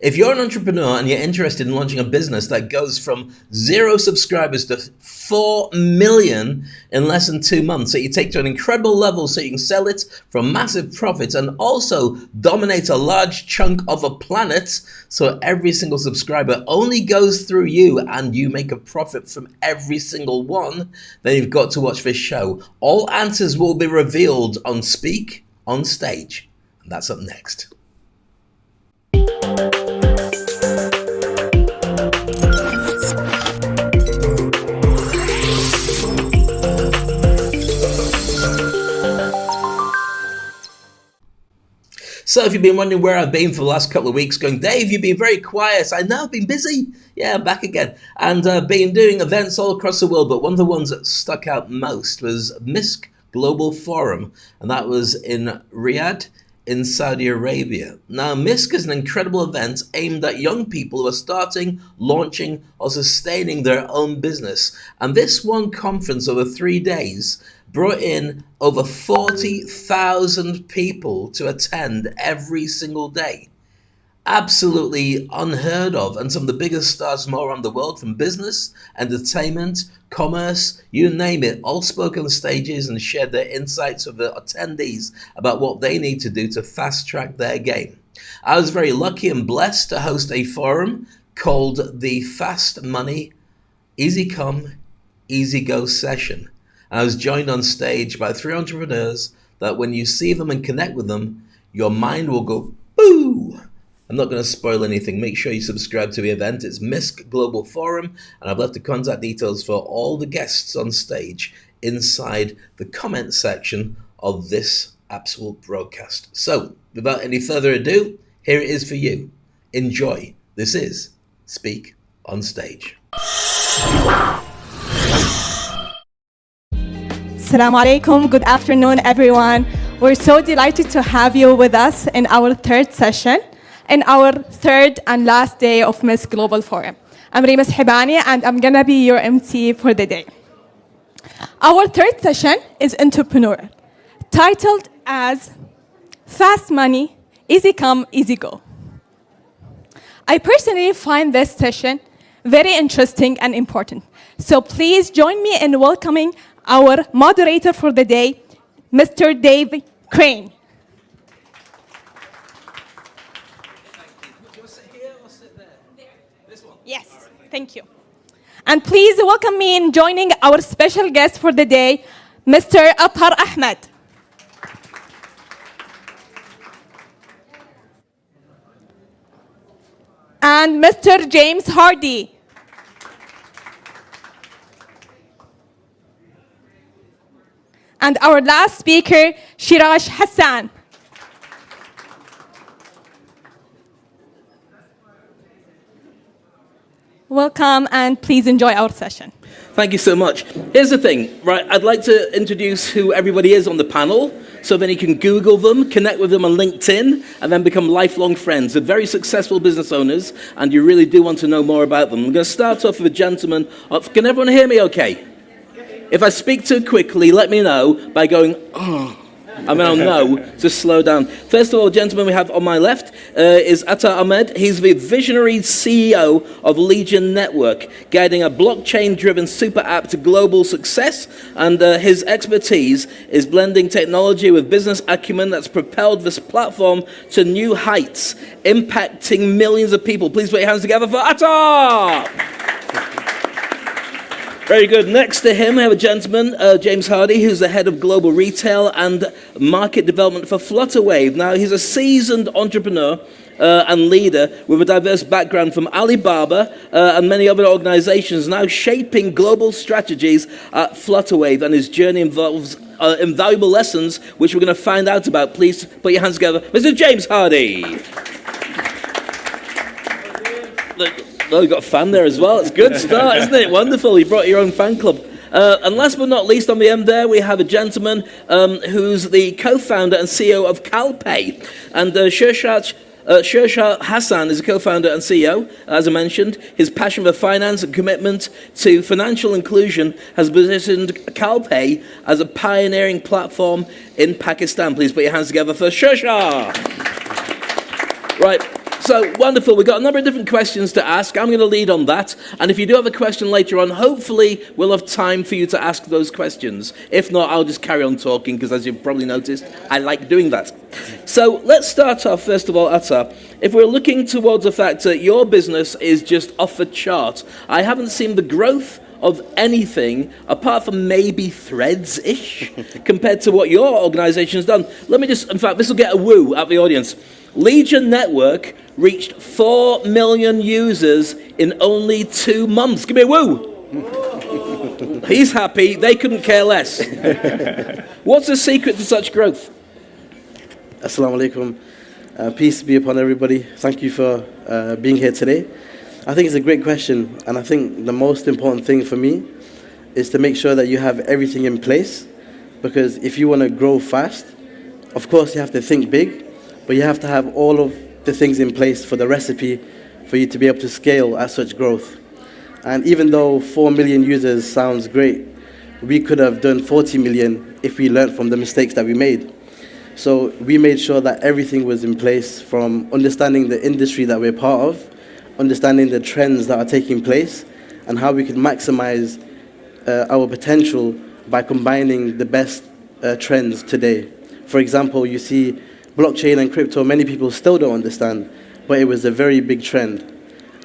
If you're an entrepreneur and you're interested in launching a business that goes from 0 subscribers to 4 million in less than 2 months, so you take to an incredible level so you can sell it for massive profits and also dominate a large chunk of a planet, so every single subscriber only goes through you and you make a profit from every single one, then you've got to watch this show. All answers will be revealed on Speak on Stage, and that's up next. So if you've been wondering where I've been for the last couple of weeks, going, Dave, you've been very quiet. I know, I've been busy. Yeah, I'm back again. And been doing events all across the world, but one of the ones that stuck out most was MISK Global Forum, and that was in Riyadh in Saudi Arabia. Now, MISK is an incredible event aimed at young people who are starting, launching, or sustaining their own business. And this one conference over 3 days brought in over 40,000 people to attend every single day. Absolutely unheard of, and some of the biggest stars from all around the world, from business, entertainment, commerce, you name it, all spoke on stages and shared their insights with the attendees about what they need to do to fast track their game. I was very lucky and blessed to host a forum called the Fast Money Easy Come, Easy Go session. I was joined on stage by 3 entrepreneurs that when you see them and connect with them, your mind will go, boo! I'm not going to spoil anything. Make sure you subscribe to the event. It's MISK Global Forum, and I've left the contact details for all the guests on stage inside the comment section of this absolute broadcast. So, without any further ado, here it is for you. Enjoy. This is Speak on Stage. Assalamu alaikum. Good afternoon, everyone. We're so delighted to have you with us in our 3rd session, in our 3rd and last day of MISK Global Forum. I'm Rima Sahibani, and I'm gonna be your MC for the day. Our 3rd session is entrepreneurial, titled as Fast Money, Easy Come, Easy Go. I personally find this session very interesting and important. So please join me in welcoming our moderator for the day, Mr. davecrane. Do you want to sit here or sit there? This one? Yes, thank you. And please welcome me in joining our special guest for the day, Mr. Athar Ahmed. And Mr. James Hardy. And our last speaker, Shiraj Hassan. Welcome, and please enjoy our session. Thank you so much. Here's the thing, right? I'd like to introduce who everybody is on the panel, so then you can Google them, connect with them on LinkedIn, and then become lifelong friends. They're very successful business owners, and you really do want to know more about them. I'm going to start off with a gentleman. Can everyone hear me okay? If I speak too quickly, let me know by going, oh. I mean, I'll know to slow down. First of all, gentleman we have on my left is Athar Ahmed. He's the visionary CEO of Legion Network, guiding a blockchain-driven super app to global success. And his expertise is blending technology with business acumen that's propelled this platform to new heights, impacting millions of people. Please put your hands together for Athar! Very good. Next to him, we have a gentleman, James Hardy, who's the head of global retail and market development for Flutterwave. Now, he's a seasoned entrepreneur and leader with a diverse background from Alibaba and many other organizations, now shaping global strategies at Flutterwave, and his journey involves invaluable lessons, which we're going to find out about. Please put your hands together. Mr. James Hardy. Oh, you've got a fan there as well. It's a good start, isn't it? Wonderful. You brought your own fan club. And last but not least, on the end there, we have a gentleman who's the co-founder and CEO of CalPay. And Shirshah Hassan is a co-founder and CEO, as I mentioned. His passion for finance and commitment to financial inclusion has positioned CalPay as a pioneering platform in Pakistan. Please put your hands together for Shirshah. Right. So, wonderful. We've got a number of different questions to ask. I'm going to lead on that. And if you do have a question later on, hopefully we'll have time for you to ask those questions. If not, I'll just carry on talking, because as you've probably noticed, I like doing that. So, let's start off, first of all, Atta. If we're looking towards the fact that your business is just off the chart, I haven't seen the growth of anything apart from maybe Threads-ish compared to what your organisation has done. Let me just, in fact, this will get a woo out of the audience. Legion Network reached 4 million users in only 2 months. Give me a woo. He's happy. They couldn't care less. What's the secret to such growth? Assalamu alaikum. Peace be upon everybody. Thank you for being here today. I think it's a great question, and I think the most important thing for me is to make sure that you have everything in place, because if you want to grow fast, of course you have to think big, but you have to have all of the things in place for the recipe for you to be able to scale at such growth. And even though 4 million users sounds great, we could have done 40 million if we learned from the mistakes that we made. So we made sure that everything was in place, from understanding the industry that we're part of, understanding the trends that are taking place, and how we could maximize our potential by combining the best trends today. For example, you see blockchain and crypto, many people still don't understand, but it was a very big trend.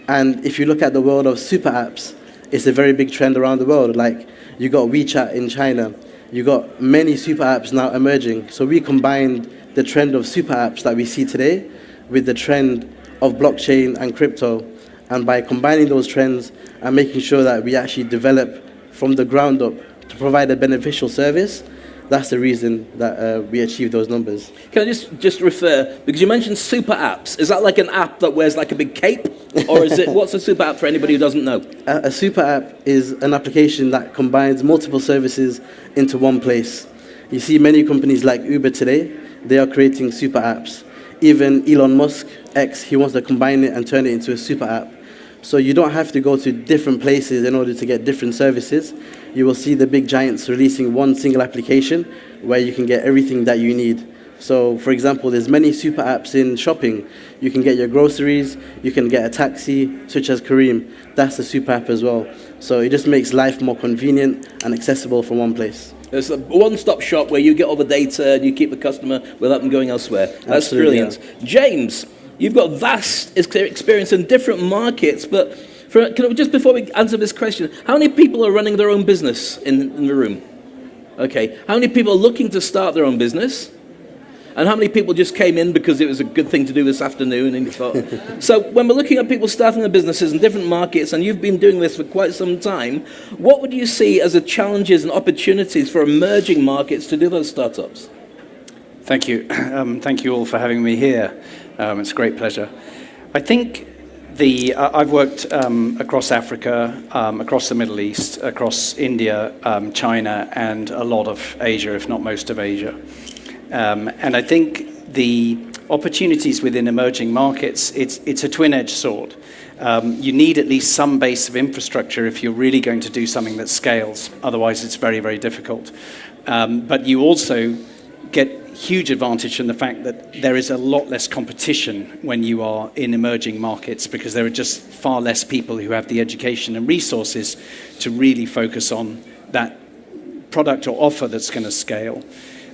And if you look at the world of super apps, it's a very big trend around the world. Like, you got WeChat in China, you got many super apps now emerging. So we combined the trend of super apps that we see today with the trend of blockchain and crypto. And by combining those trends and making sure that we actually develop from the ground up to provide a beneficial service, that's the reason that we achieved those numbers. Can I just refer, because you mentioned super apps. Is that like an app that wears like a big cape? Or is it, what's a super app for anybody who doesn't know? A super app is an application that combines multiple services into one place. You see many companies like Uber today, they are creating super apps. Even Elon Musk, X, he wants to combine it and turn it into a super app. So you don't have to go to different places in order to get different services. You will see the big giants releasing one single application where you can get everything that you need. So, for example, there's many super apps in shopping. You can get your groceries, you can get a taxi, such as Kareem. That's a super app as well. So it just makes life more convenient and accessible from one place. It's a one-stop shop where you get all the data and you keep the customer without them going elsewhere. That's Absolutely, brilliant. Yeah. James, you've got vast experience in different markets, but just before we answer this question, how many people are running their own business in the room? Okay. How many people are looking to start their own business? And how many people just came in because it was a good thing to do this afternoon and you thought... So when we're looking at people starting their businesses in different markets, and you've been doing this for quite some time, what would you see as the challenges and opportunities for emerging markets to do those startups? Thank you. Thank you all for having me here. It's a great pleasure. I think I've worked across Africa, across the Middle East, across India, China, and a lot of Asia, if not most of Asia. And I think the opportunities within emerging markets, it's a twin-edged sword. You need at least some base of infrastructure if you're really going to do something that scales. Otherwise, it's very, very difficult. But you also get huge advantage from the fact that there is a lot less competition when you are in emerging markets, because there are just far less people who have the education and resources to really focus on that product or offer that's going to scale.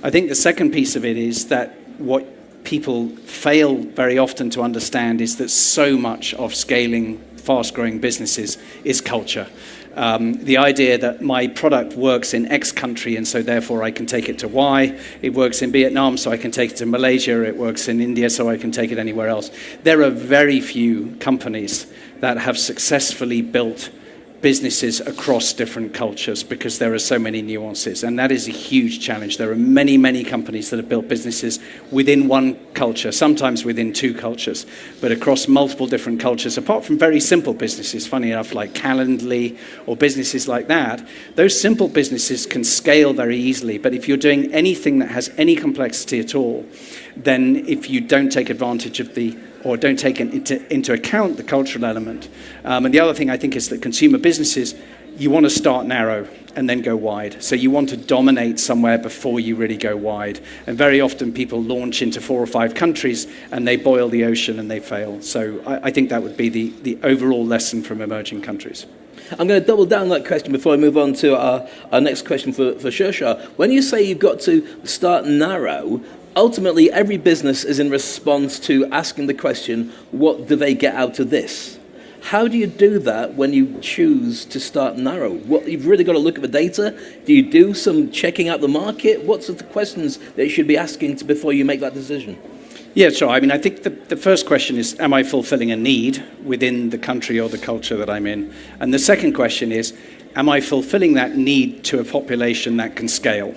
I think the second piece of it is that what people fail very often to understand is that so much of scaling fast-growing businesses is culture. The idea that my product works in X country and so therefore I can take it to Y, it works in Vietnam so I can take it to Malaysia, it works in India so I can take it anywhere else. There are very few companies that have successfully built businesses across different cultures, because there are so many nuances, and that is a huge challenge. There are many, many companies that have built businesses within one culture, sometimes within two cultures, but across multiple different cultures, apart from very simple businesses, funny enough, like Calendly or businesses like that. Those simple businesses can scale very easily, but if you're doing anything that has any complexity at all, then if you don't take advantage of or don't take into account the cultural element. And the other thing I think is that consumer businesses you want to start narrow and then go wide. So you want to dominate somewhere before you really go wide. And very often people launch into 4 or 5 countries and they boil the ocean and they fail. So I think that would be the overall lesson from emerging countries. I'm going to double down that question before I move on to our next question for Shersha. When you say you've got to start narrow, ultimately every business is in response to asking the question, what do they get out of this? How do you do that when you choose to start narrow? You've really got to look at the data. Do you do some checking out the market? What's the questions that you should be asking before you make that decision? Yeah, sure. I mean, I think the first question is, am I fulfilling a need within the country or the culture that I'm in? And the second question is, am I fulfilling that need to a population that can scale?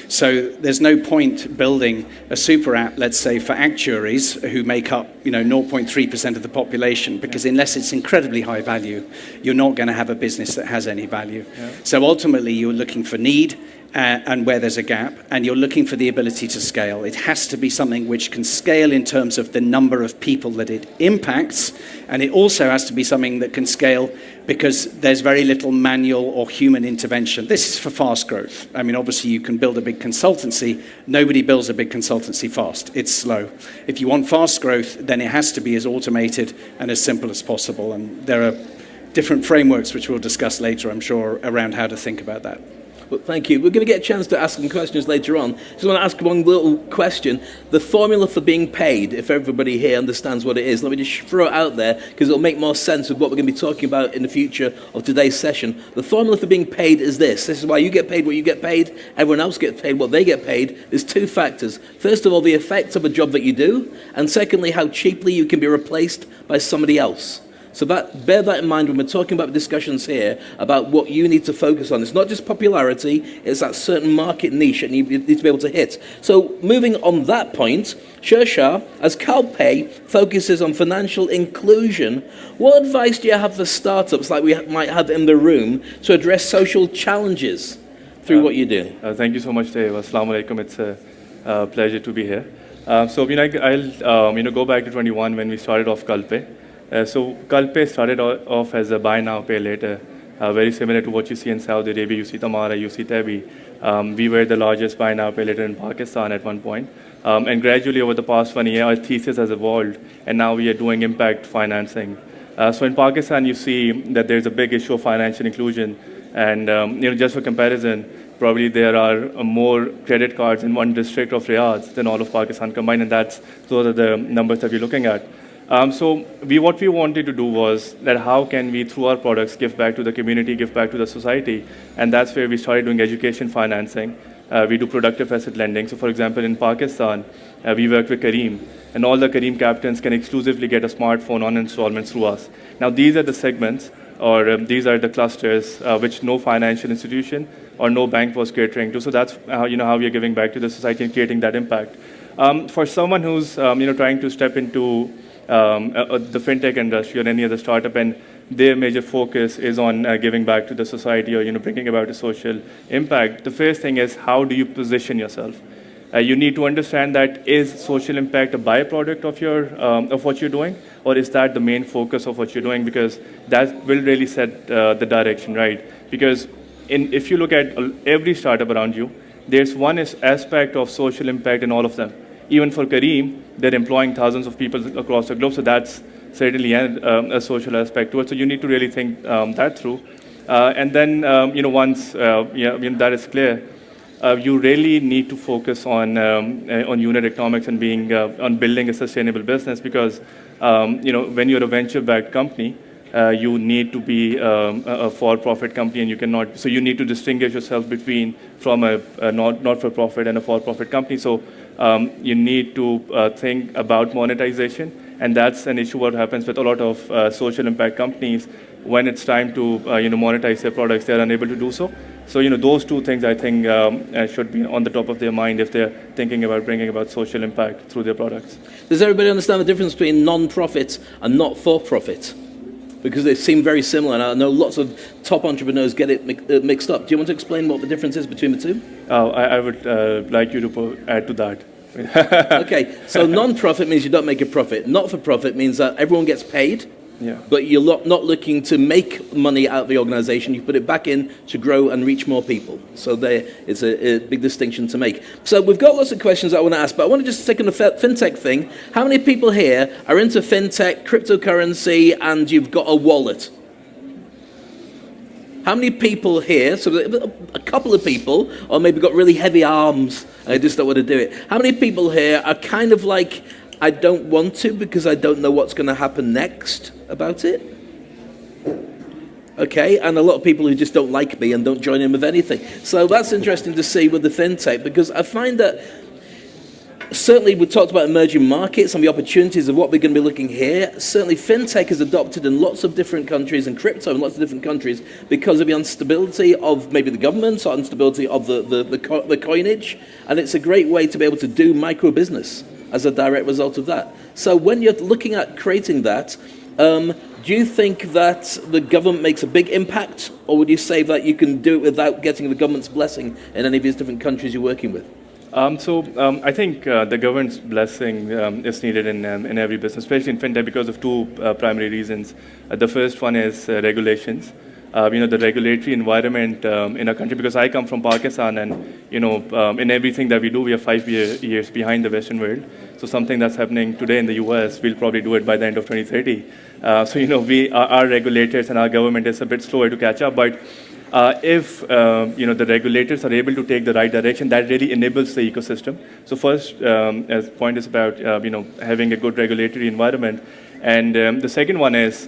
So there's no point building a super app, let's say, for actuaries who make up, 0.3% of the population, because unless it's incredibly high value, you're not going to have a business that has any value. Yeah. So ultimately, you're looking for need and where there's a gap, and you're looking for the ability to scale. It has to be something which can scale in terms of the number of people that it impacts, and it also has to be something that can scale because there's very little manual or human intervention. This is for fast growth. I mean, obviously you can build a big consultancy. Nobody builds a big consultancy fast. It's slow. If you want fast growth, then it has to be as automated and as simple as possible. And there are different frameworks which we'll discuss later, I'm sure, around how to think about that. Well, thank you. We're going to get a chance to ask some questions later on. Just want to ask one little question. The formula for being paid, if everybody here understands what it is, let me just throw it out there because it'll make more sense with what we're going to be talking about in the future of today's session. The formula for being paid is this. This is why you get paid what you get paid. Everyone else gets paid what they get paid. There's 2 factors. First of all, the effect of a job that you do. And secondly, how cheaply you can be replaced by somebody else. So bear that in mind when we're talking about the discussions here about what you need to focus on. It's not just popularity, it's that certain market niche that you need to be able to hit. So moving on that point, Shersha, as CalPay focuses on financial inclusion, what advice do you have for startups like we might have in the room to address social challenges through what you do? Thank you so much, Dave. Assalamu alaikum. It's a pleasure to be here. I'll go back to 21 when we started off CalPay. So CalPay started off as a buy now, pay later, very similar to what you see in Saudi Arabia. You see Tamara, you see Tebi. We were the largest buy now, pay later in Pakistan at one point. And gradually over the past 1 year, our thesis has evolved, and now we are doing impact financing. So in Pakistan, you see that there's a big issue of financial inclusion. And just for comparison, probably there are more credit cards in one district of Riyadh than all of Pakistan combined, and those are the numbers that we're looking at. So what we wanted to do was that how can we, through our products, give back to the community, give back to the society, and that's where we started doing education financing. We do productive asset lending. So for example, in Pakistan, we work with Kareem, and all the Kareem captains can exclusively get a smartphone on installments through us. Now these are the segments, or these are the clusters which no financial institution or no bank was catering to. So that's how we are giving back to the society and creating that impact. For someone who's trying to step into the fintech industry or any other startup, and their major focus is on giving back to the society or bringing about a social impact. The first thing is, how do you position yourself? You need to understand that is social impact a byproduct of what you're doing, or is that the main focus of what you're doing? Because that will really set the direction, right? Because if you look at every startup around you, there's one aspect of social impact in all of them. Even for Kareem, they're employing thousands of people across the globe, so that's certainly a social aspect to it. So you need to really think that through. And then, once that is clear, you really need to focus on unit economics and on building a sustainable business, because when you're a venture-backed company, you need to be a for-profit company, and you cannot. So you need to distinguish yourself from a not-for-profit and a for-profit company. So you need to think about monetization, and that's an issue. What happens with a lot of social impact companies, when it's time to monetize their products, they're unable to do so. So those 2 things I think should be on the top of their mind if they're thinking about bringing about social impact through their products. Does everybody understand the difference between non-profit and not-for-profit? Because they seem very similar, and I know lots of top entrepreneurs get it mixed up. Do you want to explain what the difference is between the 2? I would like you to add to that. Okay, so non-profit means you don't make a profit. Not-for-profit means that everyone gets paid, Yeah. But you're not looking to make money out of the organization. You put it back in to grow and reach more people. So there is a big distinction to make. So we've got lots of questions I want to ask, but I want to just stick on the fintech thing. How many people here are into fintech, cryptocurrency, and you've got a wallet? How many people here, so a couple of people, or maybe got really heavy arms, I just don't want to do it. How many people here are kind of like, I don't want to because I don't know what's going to happen next about it? Okay, and a lot of people who just don't like me and don't join in with anything. So that's interesting to see with the fintech, because I find that certainly we talked about emerging markets and the opportunities of what we're going to be looking here. Certainly fintech is adopted in lots of different countries, and crypto in lots of different countries, because of the instability of maybe the governments or instability of the coinage. And it's a great way to be able to do micro business as a direct result of that. So when you're looking at creating that, do you think that the government makes a big impact, or would you say that you can do it without getting the government's blessing in any of these different countries you're working with? I think the government's blessing is needed in every business, especially in fintech, because of two primary reasons. The first one is regulations. The regulatory environment in our country, because I come from Pakistan, and in everything that we do, we are 5 years behind the Western world. So something that's happening today in the US, we'll probably do it by the end of 2030. Our regulators and our government is a bit slower to catch up, but if the regulators are able to take the right direction, that really enables the ecosystem. So first, as point is about having a good regulatory environment, and the second one is,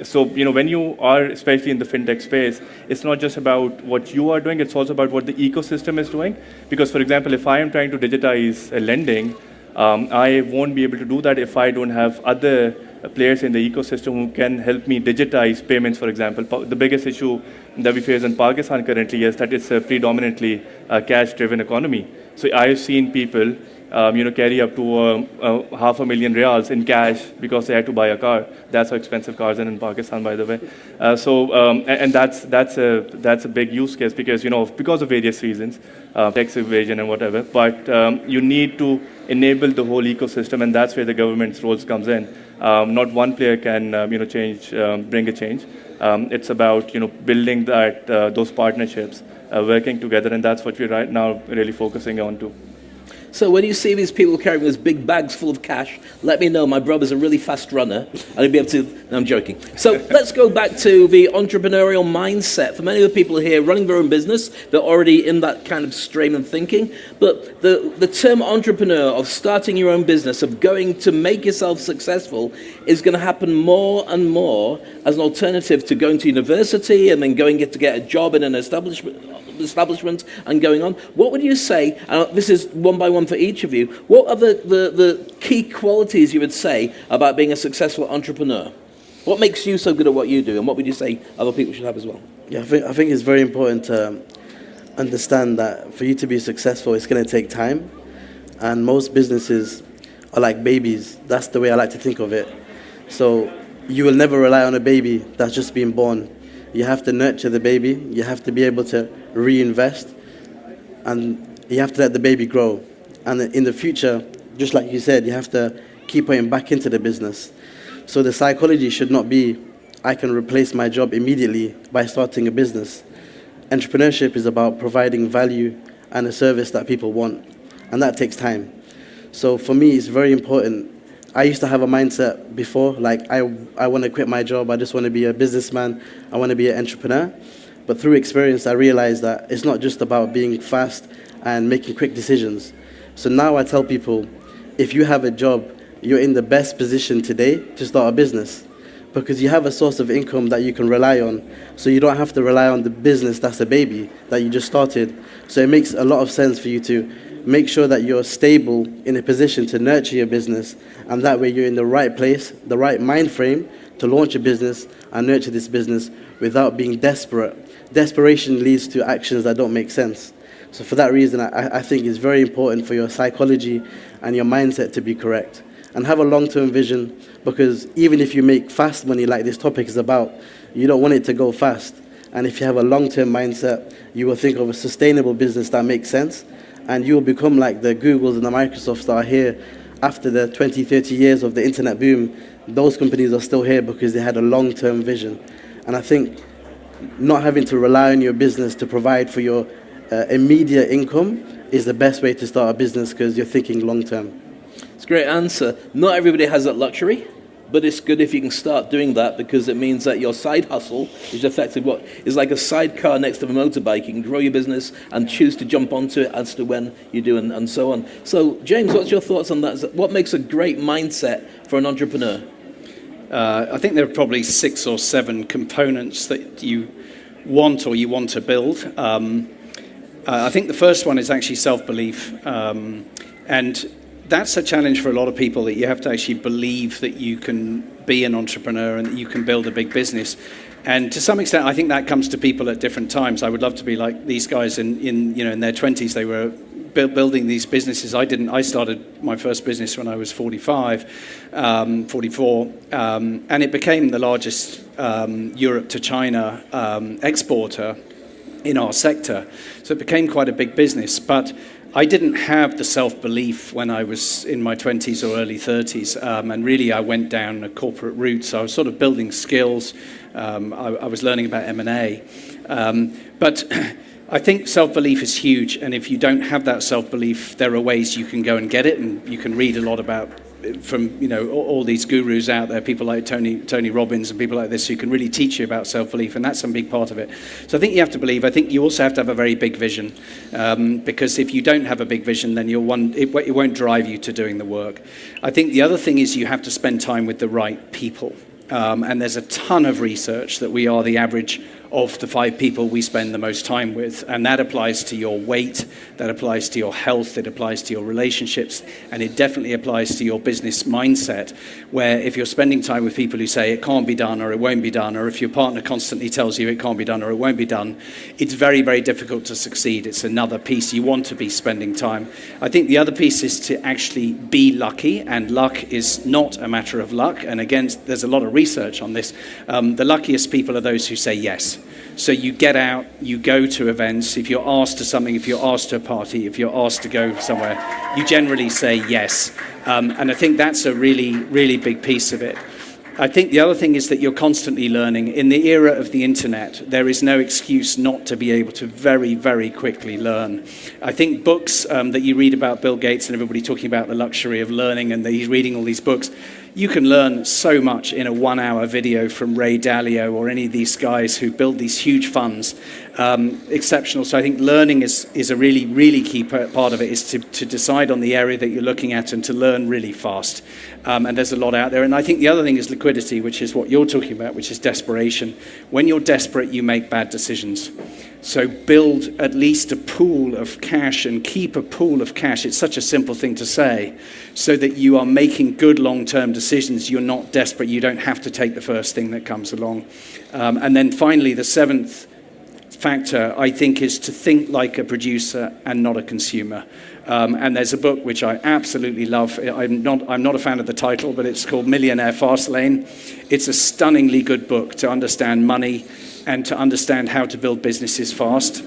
so when you are, especially in the fintech space, it's not just about what you are doing; it's also about what the ecosystem is doing. Because, for example, if I am trying to digitize lending, I won't be able to do that if I don't have other players in the ecosystem who can help me digitize payments, for example. The biggest issue that we face in Pakistan currently is that it's a predominantly cash-driven economy. So I've seen people, carry up to $500,000 riyals in cash because they had to buy a car. That's how expensive cars are in Pakistan, by the way. And that's a big use case because because of various reasons, tax evasion and whatever. But you need to enable the whole ecosystem, and that's where the government's roles comes in. Not one player can bring a change. It's about building those partnerships, working together, and that's what we're right now really focusing on too. So when you see these people carrying these big bags full of cash, let me know. My brother's a really fast runner, and he'll be able to... No, I'm joking. So let's go back to the entrepreneurial mindset. For many of the people here running their own business, they're already in that kind of stream of thinking. But the term entrepreneur, of starting your own business, of going to make yourself successful, is going to happen more and more as an alternative to going to university and then going to get a job in an establishment and going on. What would you say, and this is one by one for each of you, what are the key qualities you would say about being a successful entrepreneur? What makes you so good at what you do, and what would you say other people should have as well? Yeah, I think it's very important to understand that for you to be successful, it's going to take time, and most businesses are like babies. That's the way I like to think of it. So you will never rely on a baby that's just been born. You have to nurture the baby, you have to be able to reinvest, and you have to let the baby grow. And in the future, just like you said, you have to keep putting back into the business. So the psychology should not be, I can replace my job immediately by starting a business. Entrepreneurship is about providing value and a service that people want, and that takes time. So for me, it's very important. I used to have a mindset before, like I want to quit my job, I just want to be a businessman, I want to be an entrepreneur. But through experience, I realized that it's not just about being fast and making quick decisions. So now I tell people, if you have a job, you're in the best position today to start a business, because you have a source of income that you can rely on. So you don't have to rely on the business that's a baby that you just started. So it makes a lot of sense for you to make sure that you're stable in a position to nurture your business, and that way you're in the right place, the right mind frame to launch a business and nurture this business without being desperate. Desperation leads to actions that don't make sense. So for that reason, I think it's very important for your psychology and your mindset to be correct. And have a long-term vision, because even if you make fast money like this topic is about, you don't want it to go fast. And if you have a long-term mindset, you will think of a sustainable business that makes sense, and you will become like the Googles and the Microsofts that are here after the 20, 30 years of the internet boom. those companies are still here because they had a long-term vision. And I think not having to rely on your business to provide for your immediate income is the best way to start a business because you're thinking long-term. It's a great answer. Not everybody has that luxury, but it's good if you can start doing that because it means that your side hustle is effectively what is like a sidecar next to a motorbike. You can grow your business and choose to jump onto it as to when you do and so on. So, James, what's your thoughts on that? What makes a great mindset for an entrepreneur? I think there are probably 6 or 7 components that you want to build. I think the first one is actually self-belief. And that's a challenge for a lot of people, that you have to actually believe that you can be an entrepreneur and that you can build a big business. And to some extent, I think that comes to people at different times. I would love to be like these guys in their 20s. They were building these businesses. I started my first business when I was 44, and it became the largest Europe to China exporter in our sector. So it became quite a big business. But I didn't have the self-belief when I was in my 20s or early 30s, and really I went down a corporate route. So I was sort of building skills. I was learning about M&A. But I think self-belief is huge, and if you don't have that self-belief, there are ways you can go and get it, and you can read a lot about from all these gurus out there, people like Tony Robbins and people like this, who can really teach you about self-belief, and that's a big part of it. So I think you have to believe. I think you also have to have a very big vision, because if you don't have a big vision, then it won't drive you to doing the work. I think the other thing is you have to spend time with the right people. And there's a ton of research that we are the average of the 5 people we spend the most time with. And that applies to your weight, that applies to your health, it applies to your relationships, and it definitely applies to your business mindset, where if you're spending time with people who say it can't be done or it won't be done, or if your partner constantly tells you it can't be done or it won't be done, it's very, very difficult to succeed. It's another piece. You want to be spending time. I think the other piece is to actually be lucky, and luck is not a matter of luck. And again, there's a lot of research on this. The luckiest people are those who say yes. So you get out, you go to events. If you're asked to something, if you're asked to a party, if you're asked to go somewhere, you generally say yes. And I think that's a really, really big piece of it. I think the other thing is that you're constantly learning. In the era of the internet, there is no excuse not to be able to very, very quickly learn. I think books that you read about Bill Gates and everybody talking about the luxury of learning, and that he's reading all these books, you can learn so much in a 1-hour video from Ray Dalio or any of these guys who build these huge funds. Exceptional. So I think learning is a really, really key part of it, is to decide on the area that you're looking at and to learn really fast. And there's a lot out there. And I think the other thing is liquidity, which is what you're talking about, which is desperation. When you're desperate, you make bad decisions. So build at least a pool of cash and keep a pool of cash. It's such a simple thing to say, so that you are making good long-term decisions. You're not desperate. You don't have to take the first thing that comes along. And then finally, the 7th factor, I think, is to think like a producer and not a consumer. And there's a book which I absolutely love. I'm not a fan of the title, but it's called Millionaire Fastlane. It's a stunningly good book to understand money and to understand how to build businesses fast.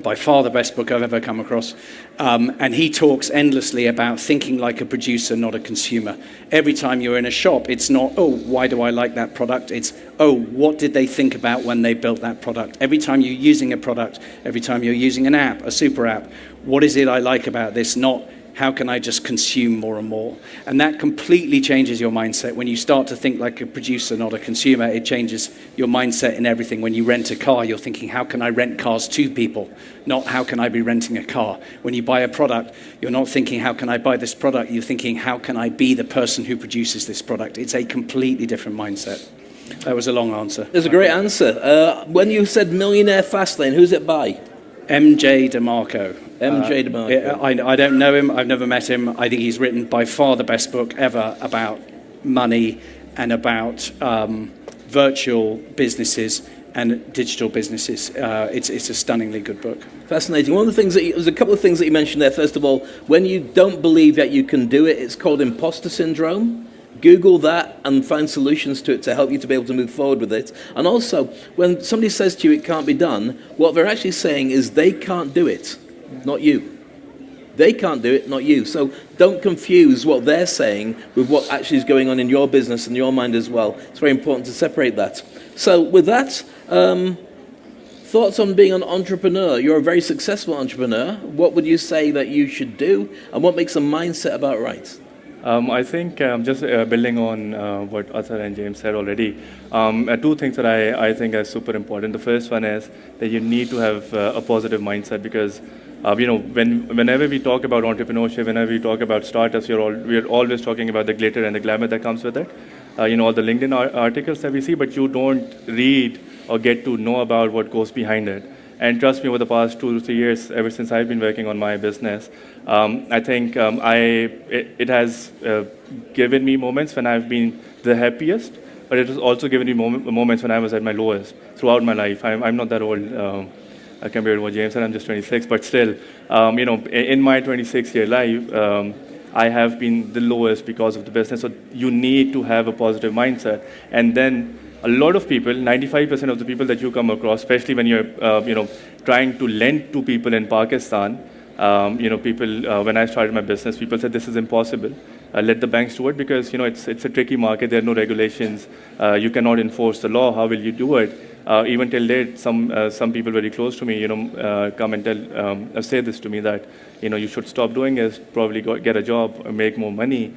By far the best book I've ever come across. And he talks endlessly about thinking like a producer, not a consumer. Every time you're in a shop, it's not, oh, why do I like that product? It's, oh, what did they think about when they built that product? Every time you're using a product, every time you're using an app, a super app, what is it I like about this? Not, how can I just consume more and more? And that completely changes your mindset. When you start to think like a producer, not a consumer, it changes your mindset in everything. When you rent a car, you're thinking, how can I rent cars to people? Not, how can I be renting a car? When you buy a product, you're not thinking, how can I buy this product? You're thinking, how can I be the person who produces this product? It's a completely different mindset. That was a long answer. It's a great answer. When you said Millionaire Fastlane, who's it by? M.J. DeMarco. M.J. DeMarco. I don't know him. I've never met him. I think he's written by far the best book ever about money and about virtual businesses and digital businesses. It's a stunningly good book. Fascinating. One of the things there's a couple of things that you mentioned there. First of all, when you don't believe that you can do it, it's called imposter syndrome. Google that and find solutions to it to help you to be able to move forward with it. And also, when somebody says to you it can't be done, what they're actually saying is they can't do it, not you. They can't do it, not you. So don't confuse what they're saying with what actually is going on in your business and your mind as well. It's very important to separate that. So with that, thoughts on being an entrepreneur? You're a very successful entrepreneur. What would you say that you should do, and what makes a mindset about right? I think just building on what Athar and James said already, two things that I think are super important. The first one is that you need to have a positive mindset, because whenever we talk about entrepreneurship, whenever we talk about startups, we're always talking about the glitter and the glamour that comes with it. All the LinkedIn articles that we see, but you don't read or get to know about what goes behind it. And trust me, over the past 2 to 3 years, ever since I've been working on my business, I think it has given me moments when I've been the happiest, but it has also given me moments when I was at my lowest throughout my life. I'm not that old compared to what James said. I'm just 26, but still, in my 26-year life, I have been the lowest because of the business. So you need to have a positive mindset, and then a lot of people, 95% of the people that you come across, especially when you're, trying to lend to people in Pakistan, people, when I started my business, people said this is impossible. Let the banks do it, because it's a tricky market. There are no regulations. You cannot enforce the law. How will you do it? Even till date, some people very close to me, come and say this to me, that you should stop doing this. Probably get a job, make more money.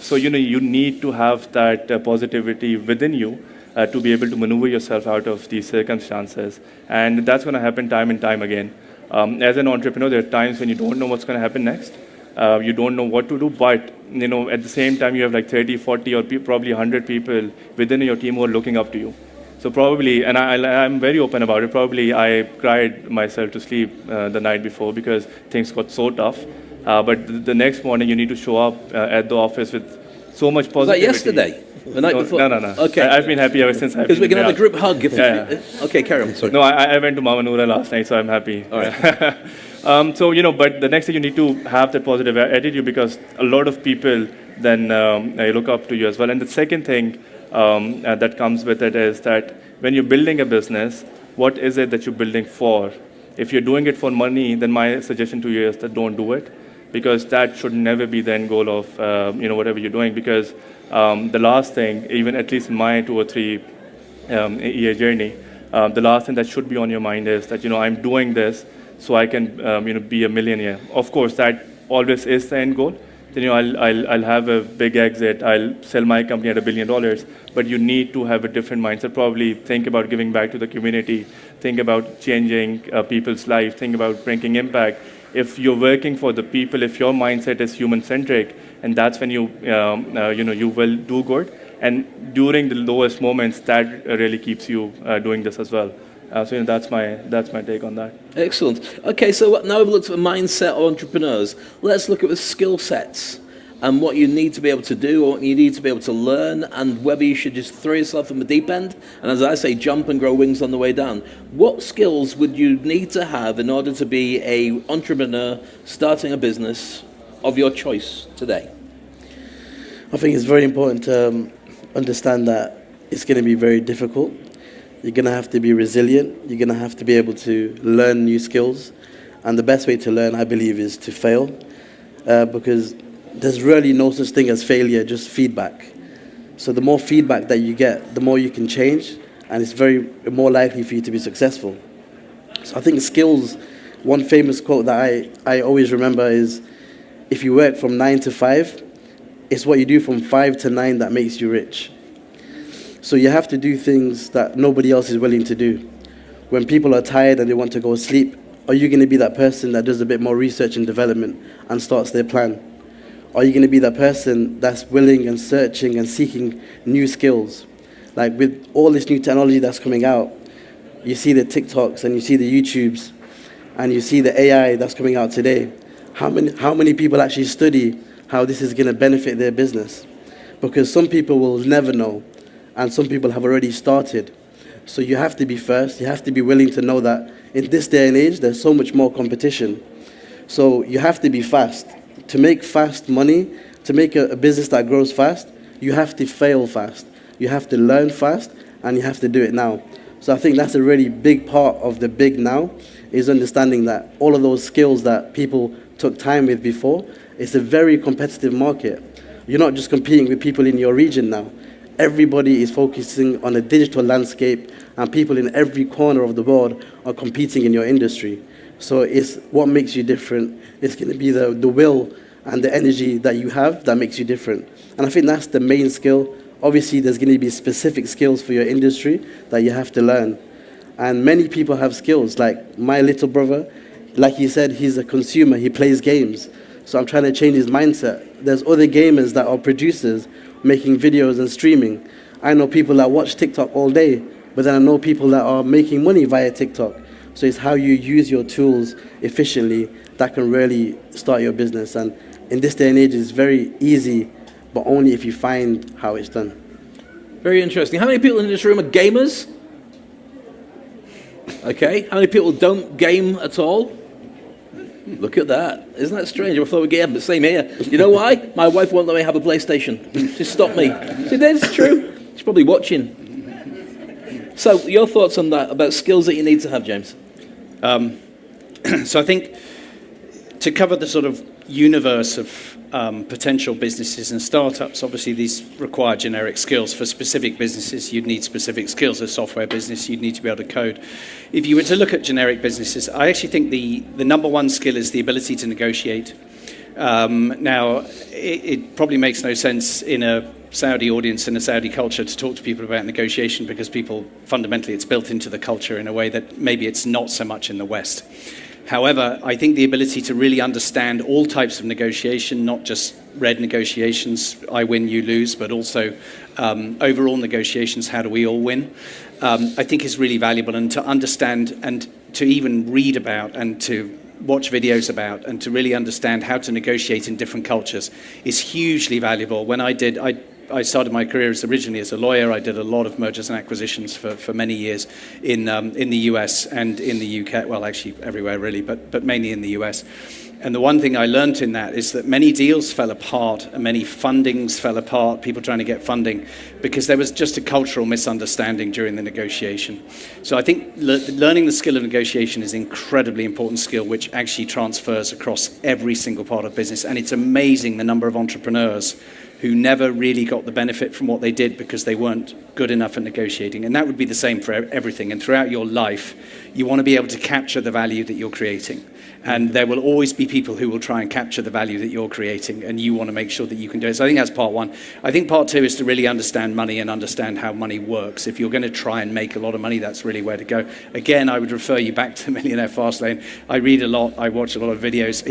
So you need to have that positivity within you. To be able to maneuver yourself out of these circumstances. And that's going to happen time and time again. As an entrepreneur, there are times when you don't know what's going to happen next. You don't know what to do, but at the same time, you have like 30, 40, or probably 100 people within your team who are looking up to you. So probably, and I'm very open about it, probably I cried myself to sleep the night before because things got so tough. But the next morning, you need to show up at the office with so much positivity. Was that yesterday? The night before? No. Okay. I've been happy ever since. Because we can have a group hug. Okay, carry on. Sorry. No, I went to Mama Noora last night, so I'm happy. All right. But the next thing, you need to have that positive attitude, because a lot of people then look up to you as well. And the second thing that comes with it is that when you're building a business, what is it that you're building for? If you're doing it for money, then my suggestion to you is that don't do it, because that should never be the end goal of whatever you're doing. Because the last thing, even at least in my 2 or 3 year journey, the last thing that should be on your mind is that I'm doing this so I can be a millionaire. Of course, that always is the end goal. Then I'll have a big exit. I'll sell my company at $1 billion. But you need to have a different mindset. Probably think about giving back to the community. Think about changing people's lives. Think about bringing impact. If you're working for the people, if your mindset is human-centric, and that's when you will do good. And during the lowest moments, that really keeps you doing this as well. So that's my take on that. Excellent. Okay, so now we've looked at the mindset of entrepreneurs. Let's look at the skill sets and what you need to be able to do, or what you need to be able to learn, and whether you should just throw yourself in the deep end, and as I say, jump and grow wings on the way down. What skills would you need to have in order to be an entrepreneur starting a business of your choice today? I think it's very important to understand that it's going to be very difficult. You're going to have to be resilient. You're going to have to be able to learn new skills. And the best way to learn, I believe, is to fail, because there's really no such thing as failure, just feedback. So the more feedback that you get, the more you can change, and it's very more likely for you to be successful. So I think skills, one famous quote that I always remember is, if you work from 9 to 5, it's what you do from 5 to 9 that makes you rich. So you have to do things that nobody else is willing to do. When people are tired and they want to go sleep, are you going to be that person that does a bit more research and development and starts their plan? Are you going to be that person that's willing and searching and seeking new skills? Like with all this new technology that's coming out, you see the TikToks and you see the YouTubes and you see the AI that's coming out today. How many people actually study how this is going to benefit their business? Because some people will never know, and some people have already started. So you have to be first. You have to be willing to know that in this day and age, there's so much more competition. So you have to be fast. To make fast money, to make a business that grows fast, you have to fail fast. You have to learn fast, and you have to do it now. So I think that's a really big part of the big now, is understanding that all of those skills that people took time with before, it's a very competitive market. You're not just competing with people in your region now. Everybody is focusing on a digital landscape, and people in every corner of the world are competing in your industry. So it's what makes you different. It's going to be the will and the energy that you have that makes you different. And I think that's the main skill. Obviously, there's going to be specific skills for your industry that you have to learn. And many people have skills. Like my little brother, like he said, he's a consumer. He plays games. So I'm trying to change his mindset. There's other gamers that are producers making videos and streaming. I know people that watch TikTok all day, but then I know people that are making money via TikTok. So it's how you use your tools efficiently that can really start your business. And in this day and age, it's very easy, but only if you find how it's done. Very interesting. How many people in this room are gamers? Okay. How many people don't game at all? Look at that. Isn't that strange? I thought we'd get the same here. You know why? My wife won't let me have a PlayStation. She stopped me. See, that's true. She's probably watching. So, your thoughts on that, about skills that you need to have, James? So I think to cover the sort of universe of potential businesses and startups, obviously these require generic skills. For specific businesses, you'd need specific skills. A software business, you'd need to be able to code. If you were to look at generic businesses, I actually think the number one skill is the ability to negotiate. Now, it probably makes no sense in a Saudi audience, in a Saudi culture, to talk to people about negotiation, because people, fundamentally, it's built into the culture in a way that maybe it's not so much in the West. However, I think the ability to really understand all types of negotiation, not just red negotiations, I win, you lose, but also overall negotiations, how do we all win, I think is really valuable. And to understand and to even read about and to watch videos about and to really understand how to negotiate in different cultures is hugely valuable. When I started my career originally as a lawyer. I did a lot of mergers and acquisitions for many years in the US and in the UK. Well, actually everywhere really, but mainly in the US. And the one thing I learned in that is that many deals fell apart and many fundings fell apart, people trying to get funding, because there was just a cultural misunderstanding during the negotiation. So I think learning the skill of negotiation is an incredibly important skill, which actually transfers across every single part of business. And it's amazing the number of entrepreneurs who never really got the benefit from what they did because they weren't good enough at negotiating. And that would be the same for everything. And throughout your life, you want to be able to capture the value that you're creating. And there will always be people who will try and capture the value that you're creating, and you want to make sure that you can do it. So I think that's part one. I think part two is to really understand money and understand how money works. If you're going to try and make a lot of money, that's really where to go. Again, I would refer you back to Millionaire Fastlane. I read a lot, I watch a lot of videos.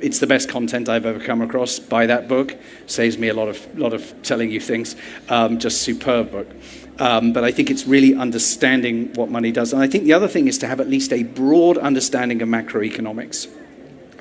It's the best content I've ever come across. Buy that book. Saves me a lot of telling you things. Just superb book. But I think it's really understanding what money does. And I think the other thing is to have at least a broad understanding of macroeconomics.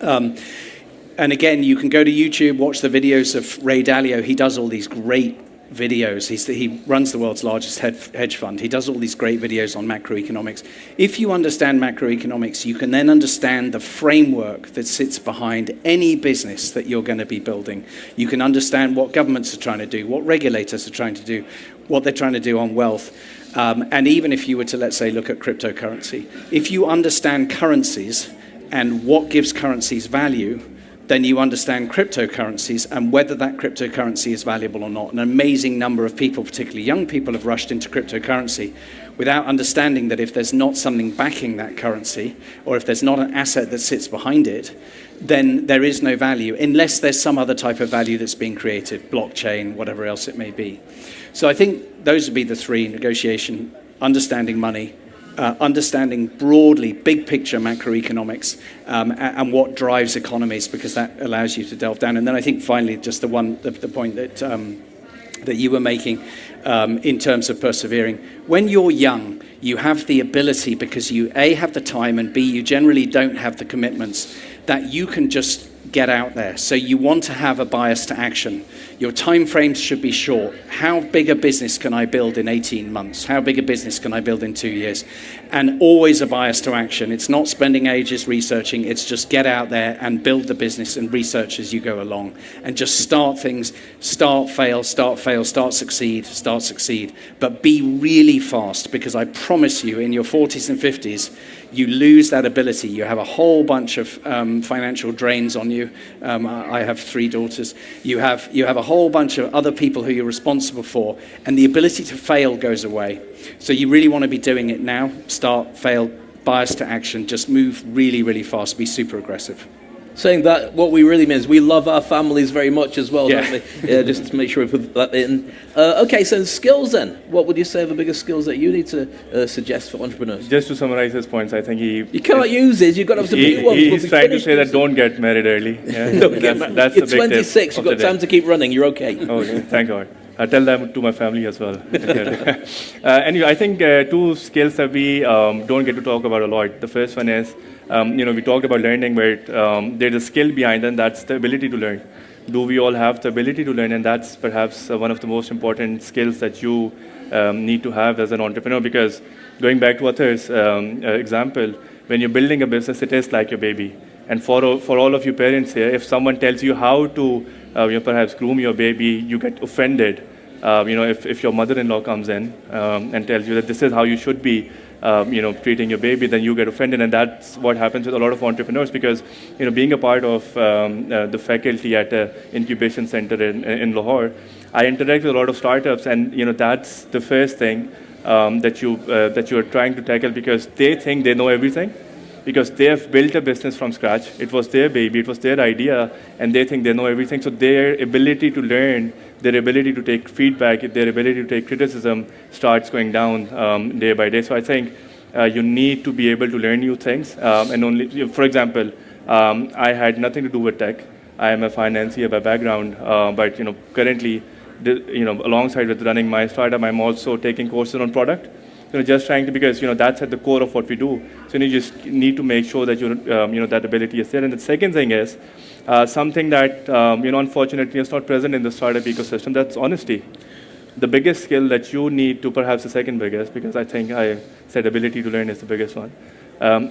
And again, you can go to YouTube, watch the videos of Ray Dalio. He does all these great videos. He runs the world's largest hedge fund. He does all these great videos on macroeconomics. If you understand macroeconomics, you can then understand the framework that sits behind any business that you're going to be building. You can understand what governments are trying to do, what regulators are trying to do, what they're trying to do on wealth. And even if you were to, let's say, look at cryptocurrency, if you understand currencies and what gives currencies value, then you understand cryptocurrencies and whether that cryptocurrency is valuable or not. An amazing number of people, particularly young people, have rushed into cryptocurrency without understanding that if there's not something backing that currency, or if there's not an asset that sits behind it, then there is no value, unless there's some other type of value that's being created, blockchain, whatever else it may be. So I think those would be the three: negotiation, understanding money, understanding broadly, big picture macroeconomics, and what drives economies, because that allows you to delve down. And then I think finally, just the point that you were making in terms of persevering. When you're young, you have the ability, because you A, have the time, and B, you generally don't have the commitments, that you can just get out there. So you want to have a bias to action. Your time frames should be short. How big a business can I build in 18 months? How big a business can I build in 2 years? And always a bias to action. It's not spending ages researching. It's just get out there and build the business and research as you go along. And just start things, start, fail, start, succeed. But be really fast, because I promise you, in your 40s and 50s, you lose that ability. You have a whole bunch of financial drains on you. I have 3 daughters. You have a whole bunch of other people who you're responsible for, and the ability to fail goes away. So you really want to be doing it now. Start, fail, bias to action. Just move really, really fast. Be super aggressive. Saying that, what we really mean is we love our families very much as well, Yeah. don't we? Yeah, just to make sure we put that in. Okay, so skills then. What would you say are the biggest skills that you need to suggest for entrepreneurs? Just to summarize his points, I think You cannot use his, you've got to have some new ones. he's trying to say that don't get married early. Yeah. That's You're the big tip 26, of you've got the day. time to keep running, you're okay. Okay, thank God. I tell them to my family as well. Anyway, I think 2 skills that we don't get to talk about a lot. The first one is, we talked about learning, but there's a skill behind, and that's the ability to learn. Do we all have the ability to learn? And that's perhaps one of the most important skills that you need to have as an entrepreneur, because going back to Arthur's example, when you're building a business, it is like your baby. And for all of you parents here, if someone tells you how to perhaps groom your baby, you get offended. If your mother-in-law comes in and tells you that this is how you should be, treating your baby, then you get offended, and that's what happens with a lot of entrepreneurs. Because being a part of the faculty at an incubation center in Lahore, I interact with a lot of startups, and that's the first thing that you are trying to tackle, because they think they know everything. Because they have built a business from scratch. It was their baby, it was their idea, and they think they know everything. So their ability to learn, their ability to take feedback, their ability to take criticism starts going down day by day. So I think you need to be able to learn new things. And only, for example, I had nothing to do with tech. I am a financier by background, but currently, alongside with running my startup, I'm also taking courses on product. Just trying to, because that's at the core of what we do. So you just need to make sure that that ability is there. And the second thing is something that unfortunately is not present in the startup ecosystem. That's honesty. The biggest skill that you need to, perhaps the second biggest, because I think I said ability to learn is the biggest one,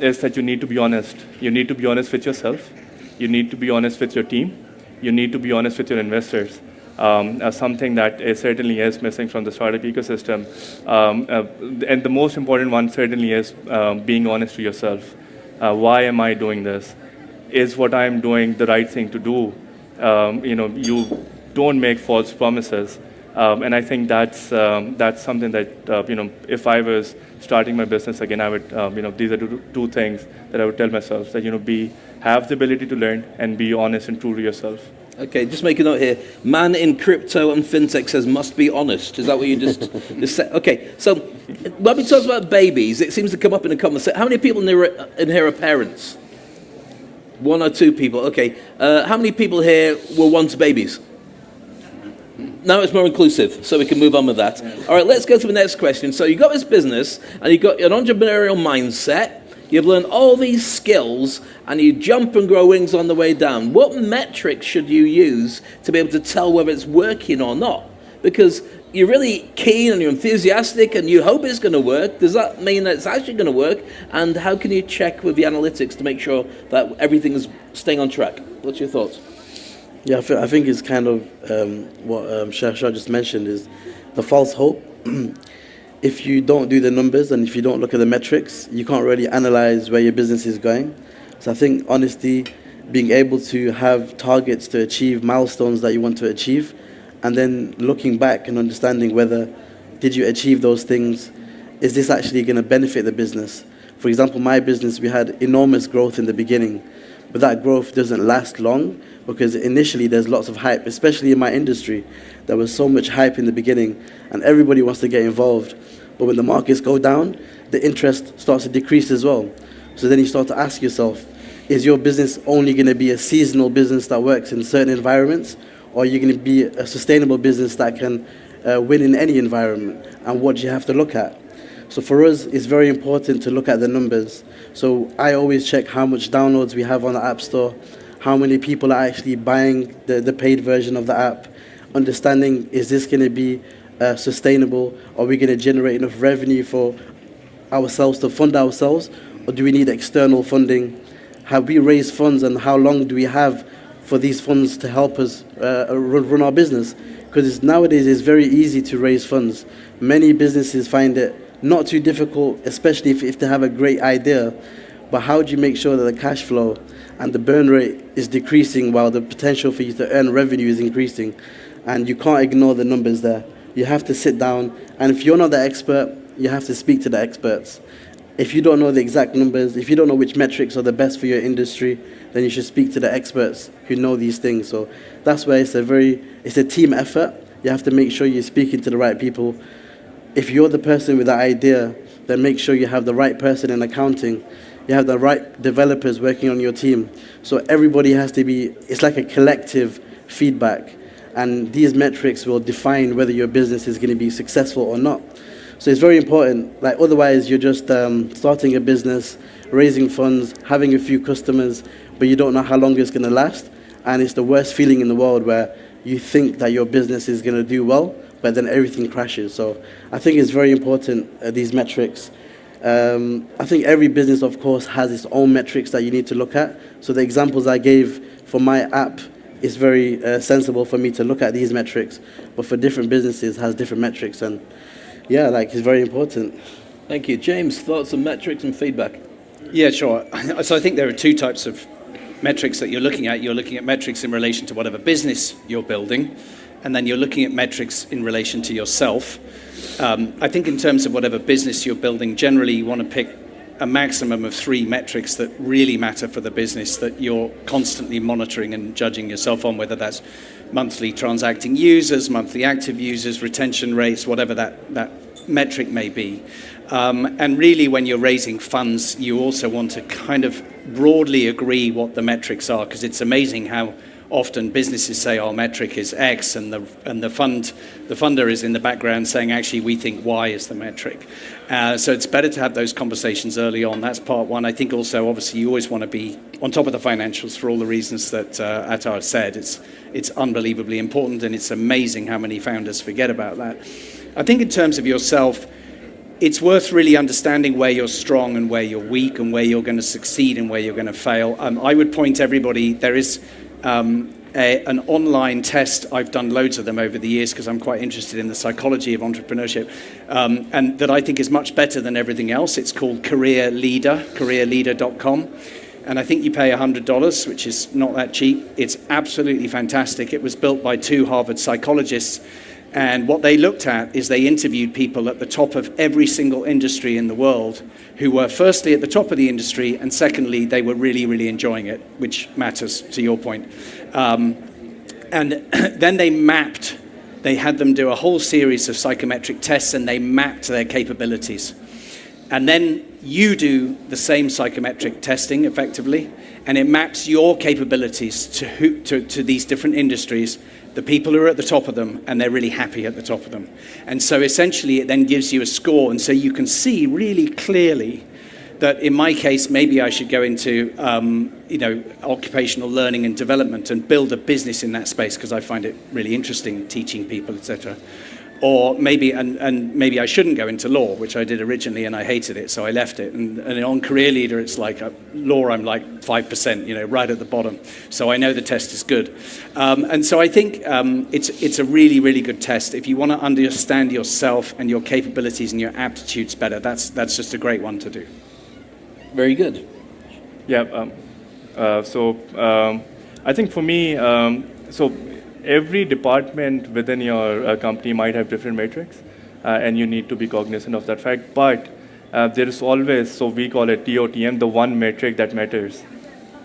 is that you need to be honest. You need to be honest with yourself. You need to be honest with your team. You need to be honest with your investors. Something that certainly is missing from the startup ecosystem. And the most important one certainly is being honest to yourself. Why am I doing this? Is what I'm doing the right thing to do? You don't make false promises. And I think that's something that, if I was starting my business again, I would, these are two things that I would tell myself, that, have the ability to learn and be honest and true to yourself. Okay, just make a note here. Man in crypto and fintech says must be honest. Is that what you just said? Okay, so when we talk about babies, it seems to come up in a conversation. How many people in here are parents? 1 or 2 people. Okay. How many people here were once babies? Now it's more inclusive, so we can move on with that. All right, let's go to the next question. So you've got this business, and you've got an entrepreneurial mindset. You've learned all these skills, and you jump and grow wings on the way down. What metrics should you use to be able to tell whether it's working or not? Because you're really keen and you're enthusiastic and you hope it's going to work. Does that mean that it's actually going to work? And how can you check with the analytics to make sure that everything is staying on track? What's your thoughts? Yeah, I think it's kind of what Shah just mentioned is the false hope. If you don't do the numbers and if you don't look at the metrics, you can't really analyze where your business is going. So I think honesty, being able to have targets to achieve milestones that you want to achieve, and then looking back and understanding whether did you achieve those things, is this actually going to benefit the business? For example, my business, we had enormous growth in the beginning, but that growth doesn't last long because initially there's lots of hype, especially in my industry. There was so much hype in the beginning and everybody wants to get involved. But when the markets go down, the interest starts to decrease as well. So then you start to ask yourself, is your business only going to be a seasonal business that works in certain environments? Or are you going to be a sustainable business that can win in any environment? And what do you have to look at? So for us, it's very important to look at the numbers. So I always check how much downloads we have on the App Store. how many people are actually buying the paid version of the app, understanding, is this going to be sustainable? Are we going to generate enough revenue for ourselves to fund ourselves, or do we need external funding? Have we raised funds, and how long do we have for these funds to help us run our business? Because nowadays it's very easy to raise funds. Many businesses find it not too difficult, especially if they have a great idea. But how do you make sure that the cash flow and the burn rate is decreasing while the potential for you to earn revenue is increasing? And you can't ignore the numbers there. You have to sit down, and if you're not the expert, you have to speak to the experts. If you don't know the exact numbers, if you don't know which metrics are the best for your industry, then you should speak to the experts who know these things. So that's where it's a team effort. You have to make sure you're speaking to the right people. If you're the person with the idea, then make sure you have the right person in accounting. You have the right developers working on your team. So everybody has to be, it's like a collective feedback. And these metrics will define whether your business is going to be successful or not. So it's very important. Like, otherwise, you're just starting a business, raising funds, having a few customers, but you don't know how long it's going to last. And it's the worst feeling in the world, where you think that your business is going to do well, but then everything crashes. So I think it's very important, these metrics. I think every business, of course, has its own metrics that you need to look at. So the examples I gave for my app, it's very sensible for me to look at these metrics, but for different businesses has different metrics, and yeah, like, it's very important. Thank you. James, thoughts on metrics and feedback? Yeah, sure. So I think there are two types of metrics that you're looking at. You're looking at metrics in relation to whatever business you're building, and then you're looking at metrics in relation to yourself. I think in terms of whatever business you're building, generally you want to pick a maximum of 3 metrics that really matter for the business, that you're constantly monitoring and judging yourself on, whether that's monthly transacting users, monthly active users, retention rates, whatever that metric may be. And really, when you're raising funds, you also want to kind of broadly agree what the metrics are, because it's amazing how often businesses say our metric is X, and the funder is in the background saying, actually, we think Y is the metric. So it's better to have those conversations early on. That's part one. I think also, obviously, you always want to be on top of the financials for all the reasons that Attar said. It's unbelievably important, and it's amazing how many founders forget about that. I think in terms of yourself, it's worth really understanding where you're strong and where you're weak, and where you're going to succeed and where you're going to fail. I would point everybody, there is an online test. I've done loads of them over the years because I'm quite interested in the psychology of entrepreneurship, and that I think is much better than everything else. It's called Career Leader, careerleader.com. And I think you pay $100, which is not that cheap. It's absolutely fantastic. It was built by 2 Harvard psychologists. And what they looked at is they interviewed people at the top of every single industry in the world who were firstly at the top of the industry, and secondly, they were really, really enjoying it, which matters to your point. And then they had them do a whole series of psychometric tests, and they mapped their capabilities. And then you do the same psychometric testing effectively, and it maps your capabilities to these different industries, the people who are at the top of them, and they're really happy at the top of them. And so essentially it then gives you a score, and so you can see really clearly that in my case, maybe I should go into occupational learning and development and build a business in that space, because I find it really interesting teaching people, etc. Or maybe maybe I shouldn't go into law, which I did originally, and I hated it, so I left it. And on Career Leader, it's like law, I'm like 5%, right at the bottom. So I know the test is good. And so I think it's a really, really good test. If you want to understand yourself and your capabilities and your aptitudes better, that's just a great one to do. Very good. Yeah. I think for me, every department within your company might have different metrics, and you need to be cognizant of that fact. But there is always, so we call it TOTM, the one metric that matters.